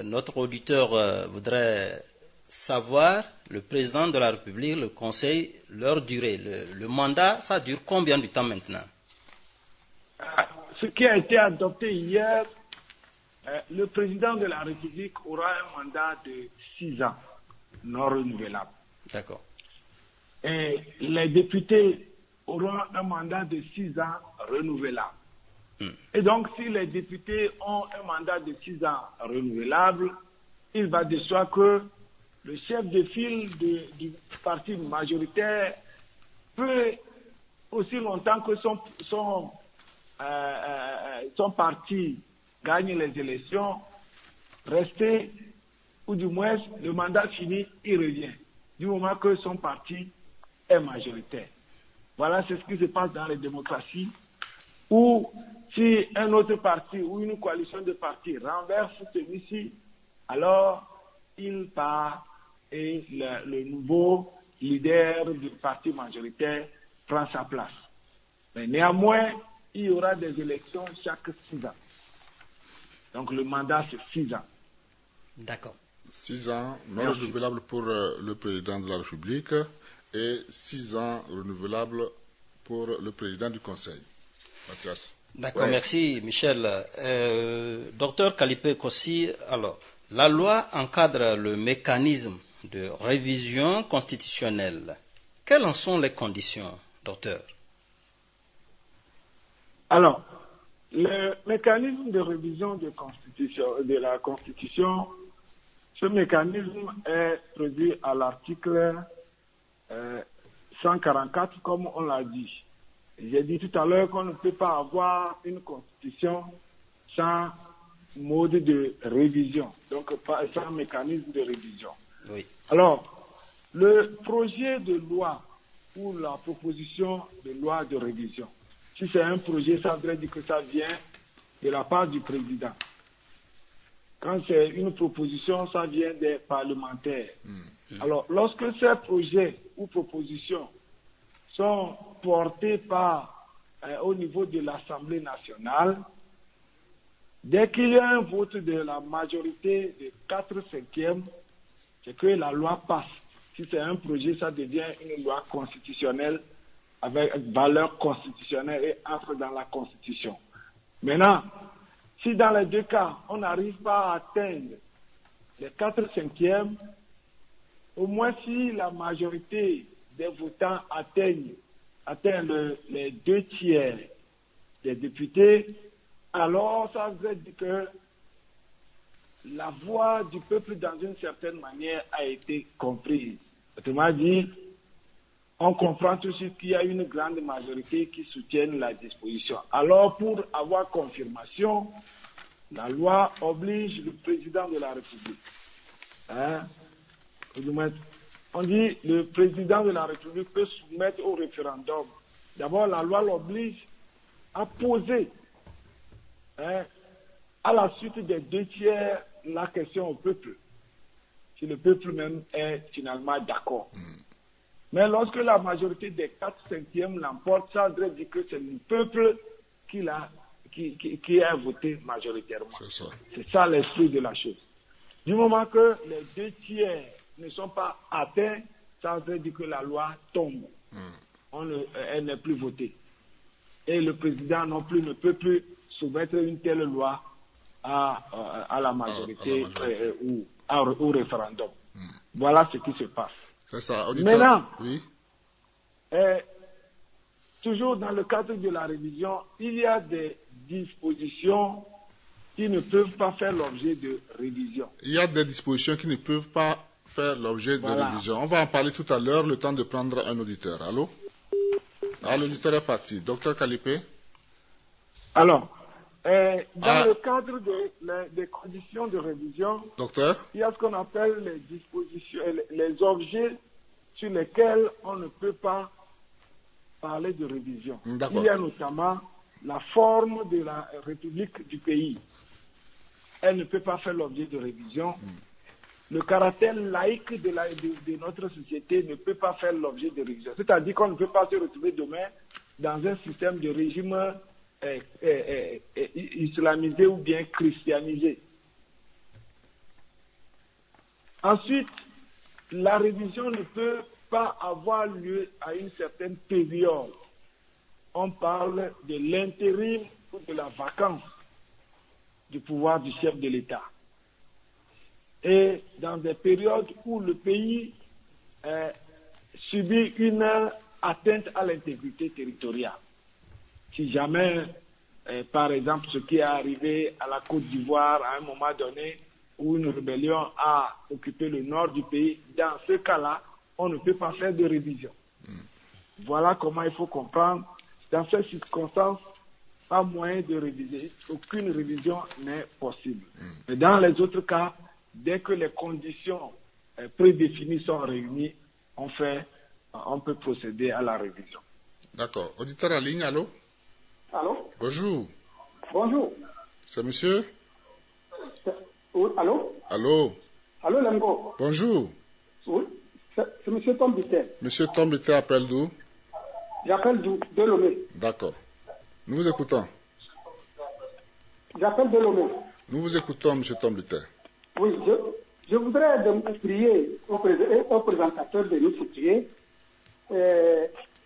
Notre auditeur voudrait savoir, le président de la République, le Conseil, leur durée. Le mandat, ça dure combien de temps maintenant? Ce qui a été adopté hier, le président de la République aura un mandat de 6 ans, non renouvelable. D'accord. Et les députés auront un mandat de 6 ans renouvelable. Et donc, si les députés ont un mandat de 6 ans renouvelable, il va de soi que le chef de file du parti majoritaire peut, aussi longtemps que son parti gagne les élections, rester, ou du moins le mandat fini, il revient, du moment que son parti est majoritaire. Voilà, c'est ce qui se passe dans les démocraties, où si un autre parti ou une coalition de partis renverse celui-ci, alors il part et le nouveau leader du parti majoritaire prend sa place. Mais néanmoins, il y aura des élections chaque 6 ans. Donc le mandat, c'est 6 ans. D'accord. 6 ans non renouvelables pour le président de la République et 6 ans renouvelables pour le président du Conseil. Mathias. D'accord, merci Michel. Docteur Kalipé Kossi, alors, la loi encadre le mécanisme de révision constitutionnelle. Quelles en sont les conditions, docteur? Alors, le mécanisme de révision de la Constitution, ce mécanisme est prévu à l'article 144, comme on l'a dit. J'ai dit tout à l'heure qu'on ne peut pas avoir une constitution sans mode de révision, donc sans mécanisme de révision. Oui. Alors, le projet de loi ou la proposition de loi de révision Si c'est un projet, ça voudrait dire que ça vient de la part du président. Quand c'est une proposition, ça vient des parlementaires. Alors, lorsque ces projets ou propositions sont portés au niveau de l'Assemblée nationale, dès qu'il y a un vote de la majorité de 4/5, c'est que la loi passe. Si c'est un projet, ça devient une loi constitutionnelle avec valeur constitutionnelle et entre dans la Constitution. Maintenant, si dans les deux cas, on n'arrive pas à atteindre les 4/5, au moins si la majorité des votants atteint les 2/3 des députés, alors ça veut dire que la voix du peuple, dans une certaine manière, a été comprise. Autrement dit, on comprend tout de suite qu'il y a une grande majorité qui soutienne la disposition. Alors, pour avoir confirmation, la loi oblige le président de la République. On dit que le président de la République peut soumettre au référendum. D'abord, la loi l'oblige à poser, à la suite des 2/3, la question au peuple. Si le peuple même est finalement d'accord. Mais lorsque la majorité des 4/5 l'emporte, ça veut dire que c'est le peuple qui a voté majoritairement. C'est ça l'esprit de la chose. Du moment que les 2/3 ne sont pas atteints, ça veut dire que la loi tombe. Elle n'est plus votée. Et le président non plus ne peut plus soumettre une telle loi à la majorité ou au référendum. Voilà ce qui se passe. C'est ça. Maintenant, oui. Toujours dans le cadre de la révision, il y a des dispositions qui ne peuvent pas faire l'objet de révision. Il y a des dispositions qui ne peuvent pas faire l'objet de révision. On va en parler tout à l'heure, le temps de prendre un auditeur. Allô? L'auditeur est parti. Docteur Kalipé? Alors, dans le cadre des conditions de révision, docteur, il y a ce qu'on appelle les dispositions, les objets sur lesquels on ne peut pas parler de révision. Il y a notamment la forme de la République du pays. Elle ne peut pas faire l'objet de révision. Le caractère laïque de notre société ne peut pas faire l'objet de révision. C'est-à-dire qu'on ne peut pas se retrouver demain dans un système de régime islamisé ou bien christianisé. Ensuite, la révision ne peut pas avoir lieu à une certaine période. On parle de l'intérim ou de la vacance du pouvoir du chef de l'État. Et dans des périodes où le pays subit une atteinte à l'intégrité territoriale. Si jamais, par exemple, ce qui est arrivé à la Côte d'Ivoire à un moment donné, où une rébellion a occupé le nord du pays, dans ce cas-là, on ne peut pas faire de révision. Voilà comment il faut comprendre. Dans ces circonstances, pas moyen de réviser. Aucune révision n'est possible. Mais dans les autres cas, dès que les conditions prédéfinies sont réunies, on peut procéder à la révision. D'accord. Auditeur en ligne, allô? Allô? Bonjour. Bonjour. C'est monsieur? Allô? Allô? Allô, Lengo? Bonjour. Oui, c'est monsieur Tom Bittel. Monsieur Tom Bittel appelle d'où? J'appelle de Lomé. D'accord. Nous vous écoutons. J'appelle de Lomé. Nous vous écoutons, monsieur Tom Bittel. Oui, je voudrais prier au présentateur de nous supplier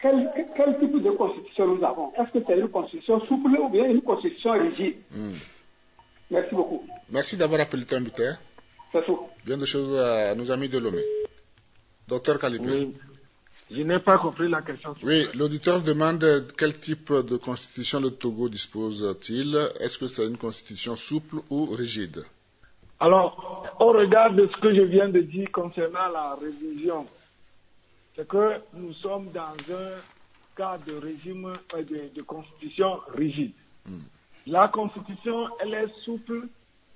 quel type de constitution nous avons. Est-ce que c'est une constitution souple ou bien une constitution rigide? Merci beaucoup. Merci d'avoir appelé Tom Bittel. C'est tout. Bien de choses à nos amis de Lomé. Docteur Kalipé. Oui. Je n'ai pas compris la question. Oui, l'auditeur demande quel type de constitution le Togo dispose-t-il. Est-ce que c'est une constitution souple ou rigide? Alors, au regard de ce que je viens de dire concernant la révision, c'est que nous sommes dans un cas de régime de constitution rigide. La constitution, elle est souple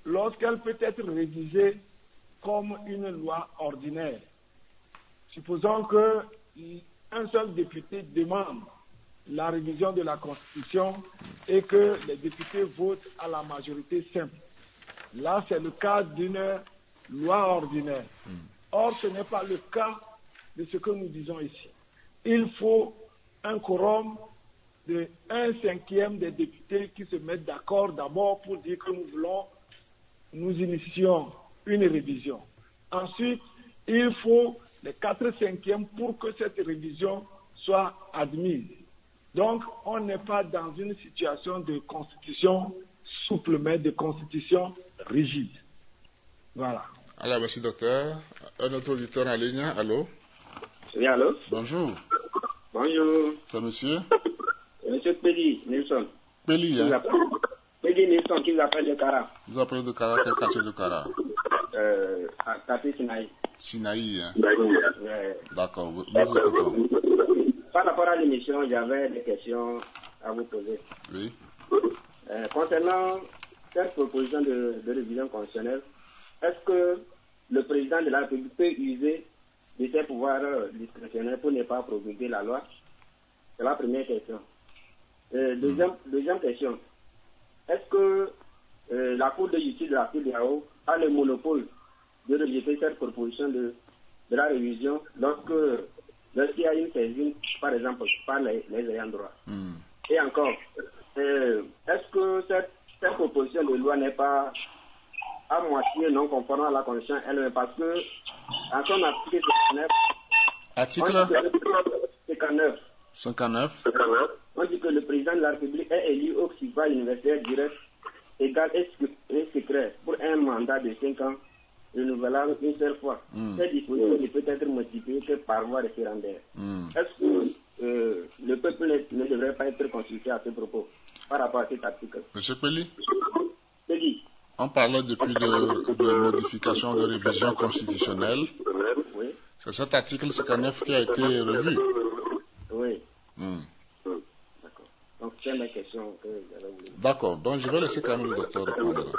lorsqu'elle peut être révisée comme une loi ordinaire. Supposons qu'un seul député demande la révision de la Constitution et que les députés votent à la majorité simple. Là, c'est le cas d'une loi ordinaire. Or, ce n'est pas le cas de ce que nous disons ici. Il faut un quorum de 1/5 des députés qui se mettent d'accord d'abord pour dire que nous initions une révision. Ensuite, il faut les 4/5 pour que cette révision soit admise. Donc, on n'est pas dans une situation de constitution souple, mais de constitution rigide. Voilà. Alors, merci docteur. Un autre auditeur en ligne, allô? Oui, allô? Bonjour. Bonjour. C'est monsieur? Monsieur Peli Nelson. Peli, hein? Peli Nelson, qui vous appelle de Kara. Vous appelez de Kara, quel quartier de Kara? À quartier Sinaï. Sinaï, hein? Ouais. D'accord, nous écoutons. Par rapport à l'émission, j'avais des questions à vous poser. Oui. Concernant cette proposition de révision constitutionnelle, est-ce que le président de la République peut user de ses pouvoirs discrétionnaires pour ne pas promulguer la loi? C'est la première question. Deuxième question. Est-ce que la Cour de justice de la CEDEAO a le monopole de rejeter cette proposition de la révision lorsqu'il y a une saisine, par exemple, par les ayants droit? Et encore, est-ce que cette proposition de loi n'est pas à moitié non conforme à la Constitution elle-même, parce que en son article 59, on dit que le président de la République est élu au suffrage universel direct, égal et secret pour un mandat de 5 ans, renouvelable une seule fois. Cette disposition ne peut être modifiée que par voie référendaire. Est-ce que le peuple ne devrait pas être consulté à ce propos par rapport à cet article? Monsieur Peli? Peli. On parlait depuis de modification de révision constitutionnelle. Oui. C'est cet article 59 qui a été revu. Oui. D'accord. Donc, c'est ma question que j'avais voulu. D'accord. Donc, je vais laisser quand même le docteur répondre.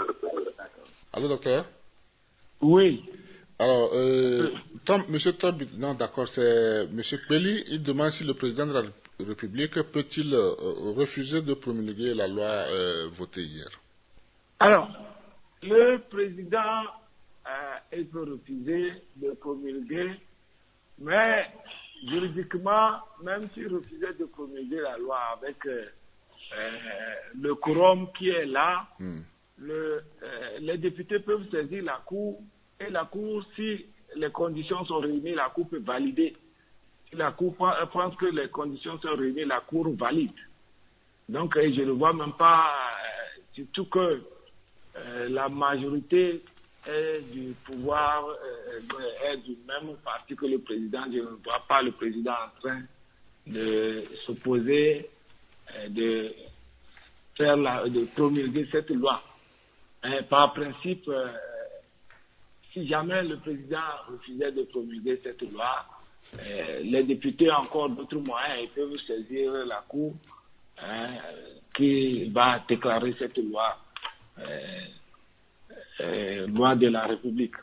D'accord. Allô, docteur? Oui. Alors, monsieur Tom, non, d'accord, c'est monsieur Peli. Il demande si le président de la République peut-il refuser de promulguer la loi votée hier. Alors, le président il peut refuser de promulguer, mais juridiquement, même s'il refusait de promulguer la loi avec le quorum qui est là, les députés peuvent saisir la Cour, et la Cour, si les conditions sont réunies, la Cour peut valider. Si la Cour pense que les conditions sont réunies, la Cour valide. Donc, je ne vois même pas, surtout que la majorité est du pouvoir, est du même parti que le président. Je ne vois pas le président en train de s'opposer, de promulguer cette loi. Par principe, si jamais le président refusait de promulguer cette loi, les députés ont encore d'autres moyens, ils peuvent saisir la Cour qui va déclarer cette loi. Loi de la République,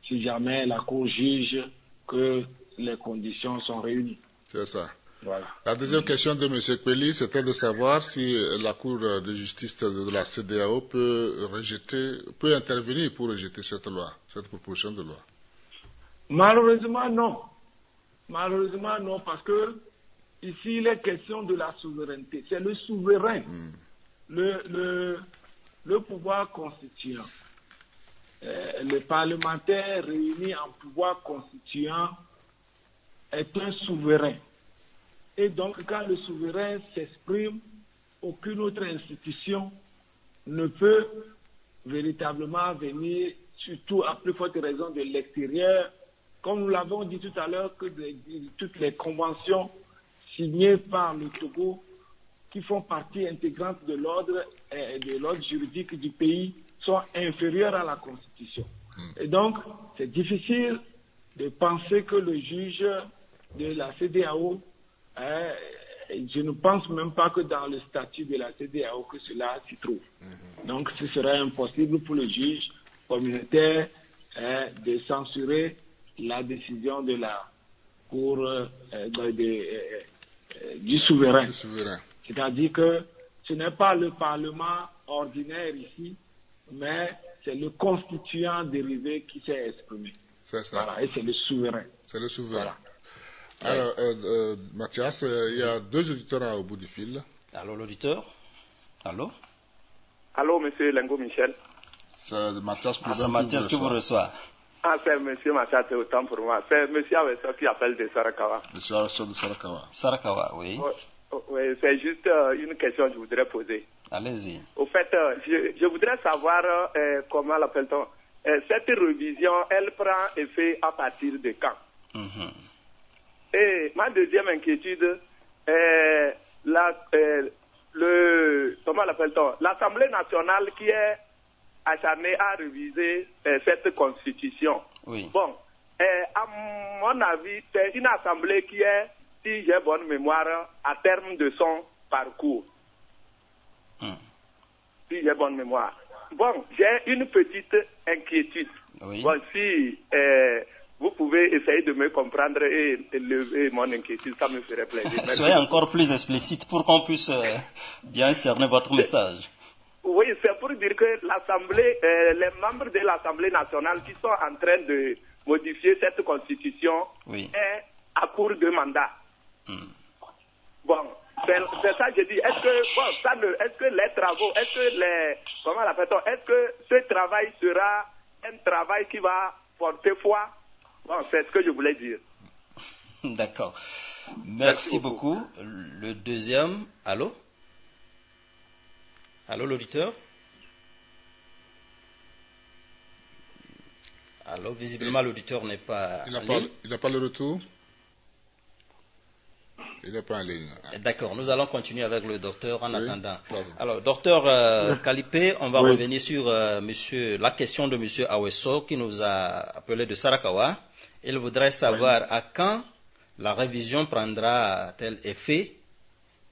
si jamais la Cour juge que les conditions sont réunies. C'est ça. Voilà. La deuxième question de M. Peli, c'était de savoir si la Cour de justice de la CEDEAO peut intervenir pour rejeter cette loi, cette proposition de loi. Malheureusement, non. Malheureusement, non, parce que ici, il est question de la souveraineté. C'est le souverain, le pouvoir constituant. Le parlementaire réuni en pouvoir constituant est un souverain. Et donc, quand le souverain s'exprime, aucune autre institution ne peut véritablement venir, surtout à plus forte raison de l'extérieur, comme nous l'avons dit tout à l'heure, que toutes les conventions signées par le Togo, qui font partie intégrante de l'ordre juridique du pays, sont inférieures à la Constitution. Et donc, c'est difficile de penser que le juge de la CEDEAO, je ne pense même pas que dans le statut de la CEDEAO que cela s'y trouve. Donc, ce serait impossible pour le juge communautaire de censurer la décision de la Cour du souverain. souverain. C'est-à-dire que ce n'est pas le Parlement ordinaire ici, mais c'est le constituant dérivé qui s'est exprimé. C'est ça. Voilà, et c'est le souverain. C'est le souverain. Voilà. Alors, Mathias, il y a 2 auditeurs au bout du fil. Allô, l'auditeur? Allô? Allô, monsieur Lengo Michel. C'est Mathias qui vous reçoit. Ah, c'est monsieur Mathias, c'est autant pour moi. C'est monsieur Awesso qui appelle de Sarakawa. Monsieur Awesso de Sarakawa. Sarakawa, oui. Oui, c'est juste une question que je voudrais poser. Allez-y. Au fait, je voudrais savoir comment l'appelle-t-on. Cette révision, elle prend effet à partir de quand? Et ma deuxième inquiétude, comment l'appelle-t-on? L'Assemblée nationale qui est acharnée à réviser cette constitution. Oui. Bon, à mon avis, c'est une assemblée qui est, si j'ai bonne mémoire, à terme de son parcours. Si j'ai bonne mémoire. Bon, j'ai une petite inquiétude. Oui. Bon, si vous pouvez essayer de me comprendre et lever mon inquiétude, ça me ferait plaisir. Soyez encore plus explicite pour qu'on puisse bien cerner votre message. Oui, c'est pour dire que l'Assemblée, les membres de l'Assemblée nationale qui sont en train de modifier cette constitution est à court de mandat. Bon, c'est ça que je dis. Est-ce que les travaux, est-ce que ce travail sera un travail qui va porter foi? Bon, c'est ce que je voulais dire. D'accord. Merci beaucoup. Le deuxième, allô? Allô, l'auditeur? Allô, visiblement, l'auditeur n'est pas Il n'a pas le retour. Il n'est pas en ligne. D'accord, nous allons continuer avec le docteur en attendant. Alors, docteur Kalipé, on va revenir sur la question de monsieur Awesso qui nous a appelé de Sarakawa. Il voudrait savoir à quand la révision prendra-t-elle effet?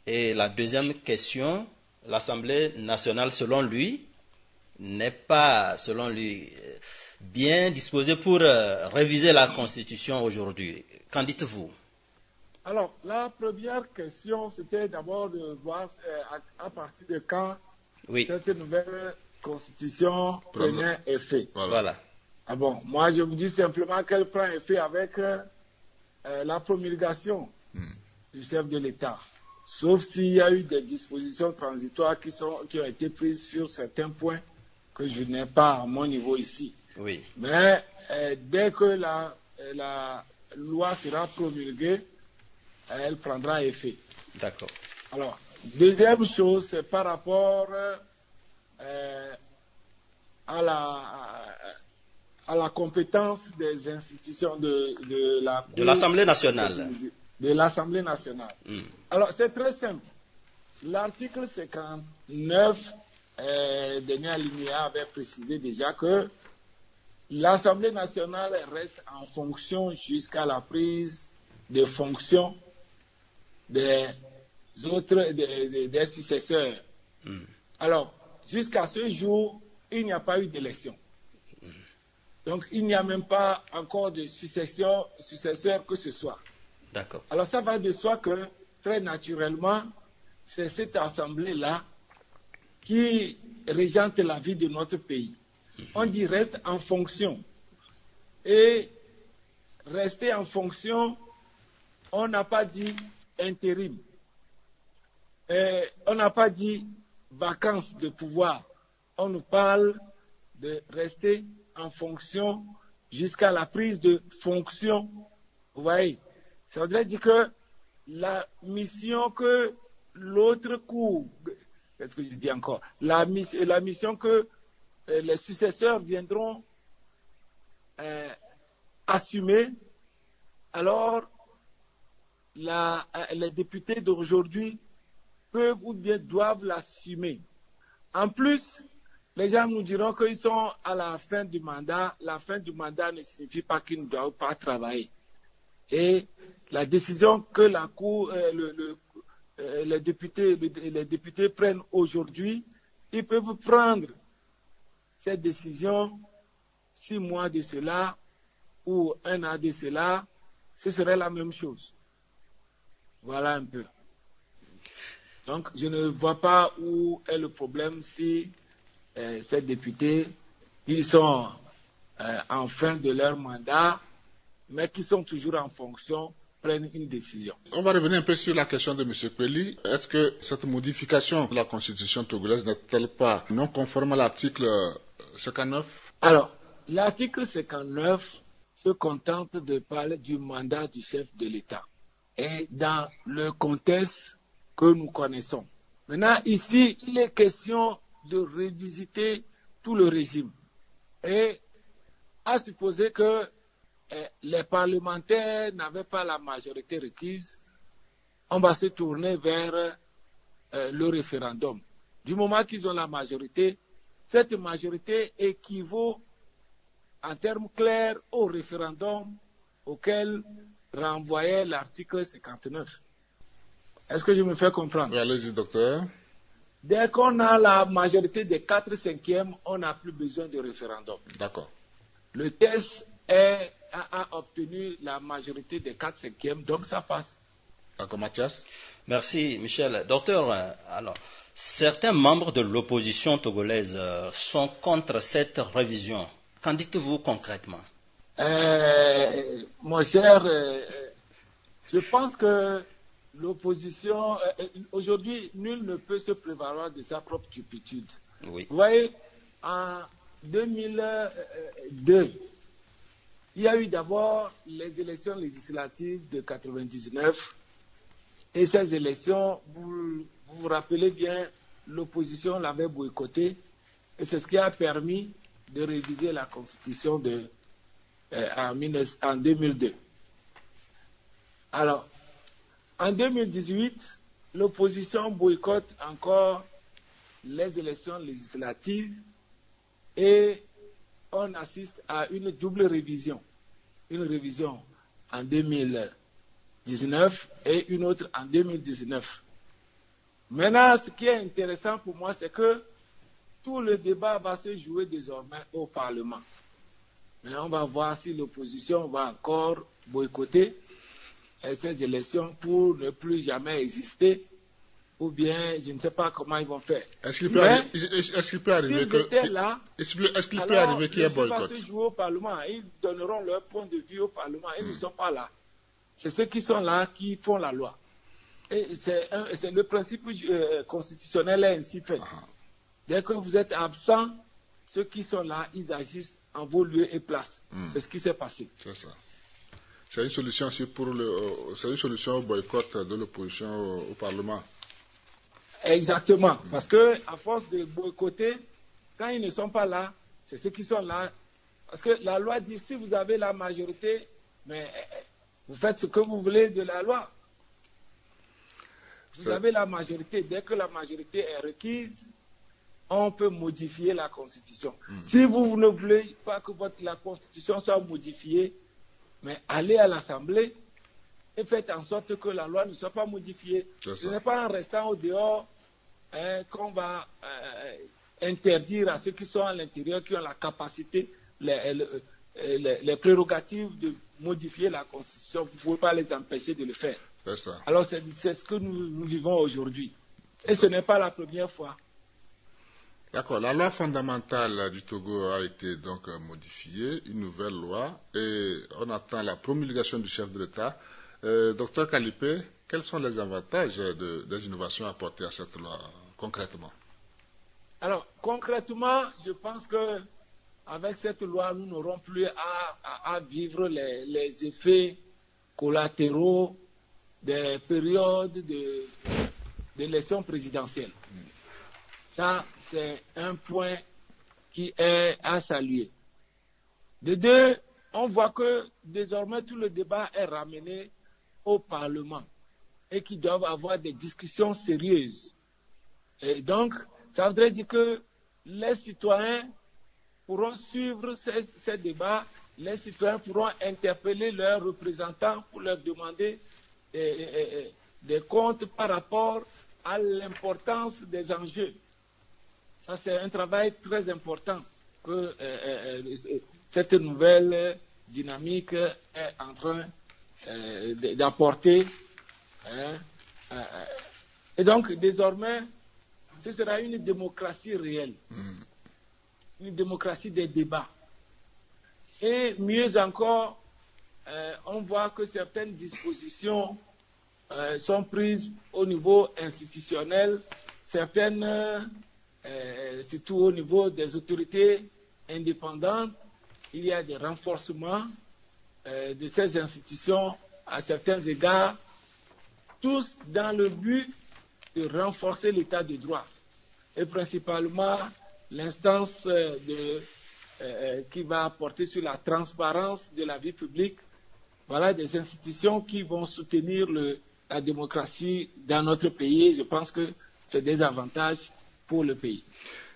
Et la deuxième question, l'Assemblée nationale, selon lui, n'est pas, selon lui, bien disposée pour réviser la Constitution aujourd'hui. Qu'en dites-vous? Alors, la première question, c'était d'abord de voir à partir de quand cette nouvelle constitution prenait effet. Voilà. Ah bon, moi je me dis simplement qu'elle prend effet avec la promulgation du chef de l'État. Sauf s'il y a eu des dispositions transitoires qui ont été prises sur certains points que je n'ai pas à mon niveau ici. Oui. Mais dès que la loi sera promulguée, elle prendra effet. D'accord. Alors, deuxième chose, c'est par rapport à la compétence des institutions de l'Assemblée nationale. De l'Assemblée nationale. Alors, c'est très simple. L'article 59, dernier alinéa, avait précisé déjà que l'Assemblée nationale reste en fonction jusqu'à la prise de fonction des successeurs. Alors, jusqu'à ce jour, il n'y a pas eu d'élection. Donc, il n'y a même pas encore de successeur que ce soit. D'accord. Alors, ça va de soi que, très naturellement, c'est cette assemblée-là qui régente la vie de notre pays. On dit reste en fonction. Et rester en fonction, on n'a pas dit intérim. On n'a pas dit vacances de pouvoir. On nous parle de rester en fonction jusqu'à la prise de fonction. Vous voyez, ça voudrait dire que la mission que l'autre cour, qu'est-ce que je dis encore, la mission que les successeurs viendront assumer, alors les députés d'aujourd'hui peuvent ou bien doivent l'assumer. En plus, les gens nous diront qu'ils sont à la fin du mandat. La fin du mandat ne signifie pas qu'ils ne doivent pas travailler. Et la décision que la Cour, les députés prennent aujourd'hui, ils peuvent prendre cette décision 6 mois de cela ou 1 an de cela, ce serait la même chose. Voilà un peu. Donc, je ne vois pas où est le problème si ces députés, qui sont en fin de leur mandat, mais qui sont toujours en fonction, prennent une décision. On va revenir un peu sur la question de M. Pelli. Est-ce que cette modification de la constitution togolaise n'est-elle pas non conforme à l'article 59? Alors, l'article 59 se contente de parler du mandat du chef de l'État. Et dans le contexte que nous connaissons. Maintenant, ici, il est question de revisiter tout le régime. Et à supposer que les parlementaires n'avaient pas la majorité requise, on va se tourner vers le référendum. Du moment qu'ils ont la majorité, cette majorité équivaut en termes clairs au référendum auquel renvoyait l'article 59. Est-ce que je me fais comprendre? Allez-y, docteur. Dès qu'on a la majorité des 4/5, on n'a plus besoin de référendum. D'accord. Le test a obtenu la majorité des 4/5, donc ça passe. D'accord, Mathias. Merci, Michel. Docteur, alors, certains membres de l'opposition togolaise sont contre cette révision. Qu'en dites-vous concrètement? Mon cher, je pense que l'opposition, aujourd'hui, nul ne peut se prévaloir de sa propre turpitude. Oui. Vous voyez, en 2002, il y a eu d'abord les élections législatives de 99. Et ces élections, vous vous rappelez bien, l'opposition l'avait boycotté. Et c'est ce qui a permis de réviser la Constitution en 2002. Alors, en 2018, l'opposition boycotte encore les élections législatives et on assiste à une double révision. Une révision en 2019 et une autre en 2019. Maintenant, ce qui est intéressant pour moi, c'est que tout le débat va se jouer désormais au Parlement. Mais on va voir si l'opposition va encore boycotter ces élections pour ne plus jamais exister, ou bien je ne sais pas comment ils vont faire. Est-ce qu'il peut arriver qu'il y ait boycott? Va se jouer au Parlement. Ils donneront leur point de vue au Parlement. Ils ne sont pas là. C'est ceux qui sont là qui font la loi. Et c'est le principe constitutionnel est ainsi fait. Dès que vous êtes absent, ceux qui sont là, ils agissent en vos lieux et places. C'est ce qui s'est passé. C'est ça. C'est une solution aussi c'est une solution au boycott de l'opposition au Parlement. Exactement. Parce que à force de boycotter, quand ils ne sont pas là, c'est ceux qui sont là. Parce que la loi dit si vous avez la majorité, mais vous faites ce que vous voulez de la loi. Vous avez la majorité. Dès que la majorité est requise, on peut modifier la Constitution. Si vous ne voulez pas que la Constitution soit modifiée, mais allez à l'Assemblée et faites en sorte que la loi ne soit pas modifiée. Ce n'est pas en restant au dehors qu'on va interdire à ceux qui sont à l'intérieur, qui ont la capacité, les prérogatives de modifier la Constitution. Vous ne pouvez pas les empêcher de le faire. Alors c'est ce que nous vivons aujourd'hui. Et ce n'est pas la première fois. D'accord. La loi fondamentale du Togo a été donc modifiée, une nouvelle loi, et on attend la promulgation du chef de l'État. Docteur Kalipé, quels sont les avantages des innovations apportées à cette loi concrètement? Alors, concrètement, je pense que avec cette loi, nous n'aurons plus à vivre les effets collatéraux des périodes d'élections présidentielles. Ça, c'est un point qui est à saluer. De deux, on voit que désormais tout le débat est ramené au Parlement et qu'ils doivent avoir des discussions sérieuses. Et donc, ça voudrait dire que les citoyens pourront suivre ces débats, les citoyens pourront interpeller leurs représentants pour leur demander des comptes par rapport à l'importance des enjeux. Ça, c'est un travail très important que cette nouvelle dynamique est en train d'apporter Et donc, désormais, ce sera une démocratie réelle, une démocratie des débats. Et mieux encore, on voit que certaines dispositions sont prises au niveau institutionnel, certaines, surtout au niveau des autorités indépendantes, il y a des renforcements de ces institutions à certains égards, tous dans le but de renforcer l'état de droit et principalement l'instance qui va porter sur la transparence de la vie publique. Voilà des institutions qui vont soutenir la démocratie dans notre pays. Je pense que c'est des avantages pour le pays.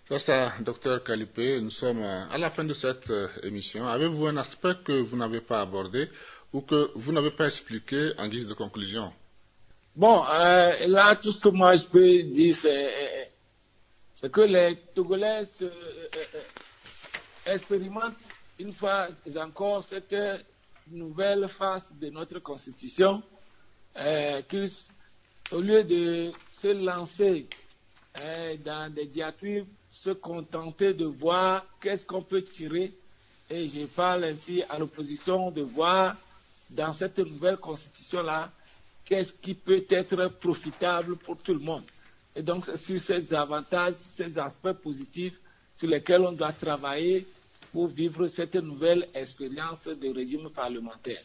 C'est ça, Dr Kalipé, nous sommes à la fin de cette émission. Avez-vous un aspect que vous n'avez pas abordé ou que vous n'avez pas expliqué en guise de conclusion? Bon, là, tout ce que moi je peux dire, c'est que les Togolais expérimentent une fois encore cette nouvelle phase de notre Constitution, au lieu de se lancer dans des diatribes, se contenter de voir qu'est-ce qu'on peut tirer, et je parle ainsi à l'opposition de voir dans cette nouvelle Constitution-là, qu'est-ce qui peut être profitable pour tout le monde. Et donc, c'est sur ces avantages, ces aspects positifs sur lesquels on doit travailler pour vivre cette nouvelle expérience de régime parlementaire.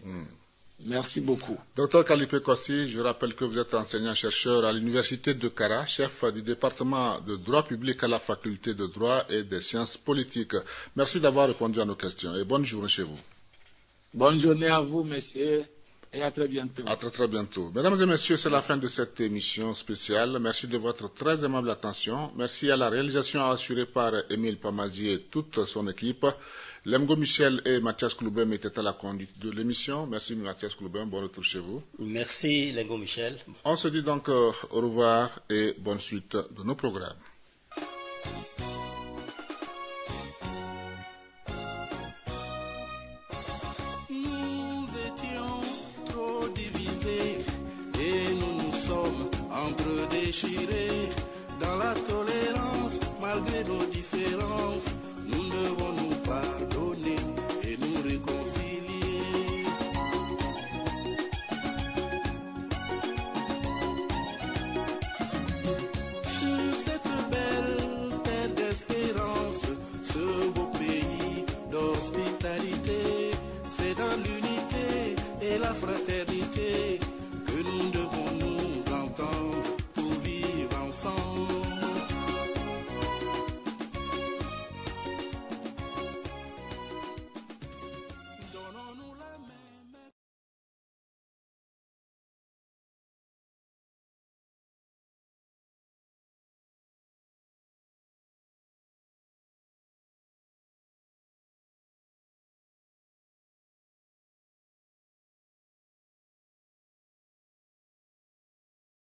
Merci beaucoup. Docteur Kalipé Kossi, je rappelle que vous êtes enseignant-chercheur à l'Université de Kara, chef du département de droit public à la faculté de droit et des sciences politiques. Merci d'avoir répondu à nos questions et bonne journée chez vous. Bonne journée à vous, messieurs. Et à très bientôt. À très bientôt. Mesdames et messieurs, c'est la fin de cette émission spéciale. Merci de votre très aimable attention. Merci à la réalisation assurée par Émile Pamazi et toute son équipe. Lemgo Michel et Mathias Kloubem étaient à la conduite de l'émission. Merci Mathias Kloubem, bon retour chez vous. Merci Lemgo Michel. On se dit donc au revoir et bonne suite de nos programmes. Déchirés dans la tolérance malgré nos différences.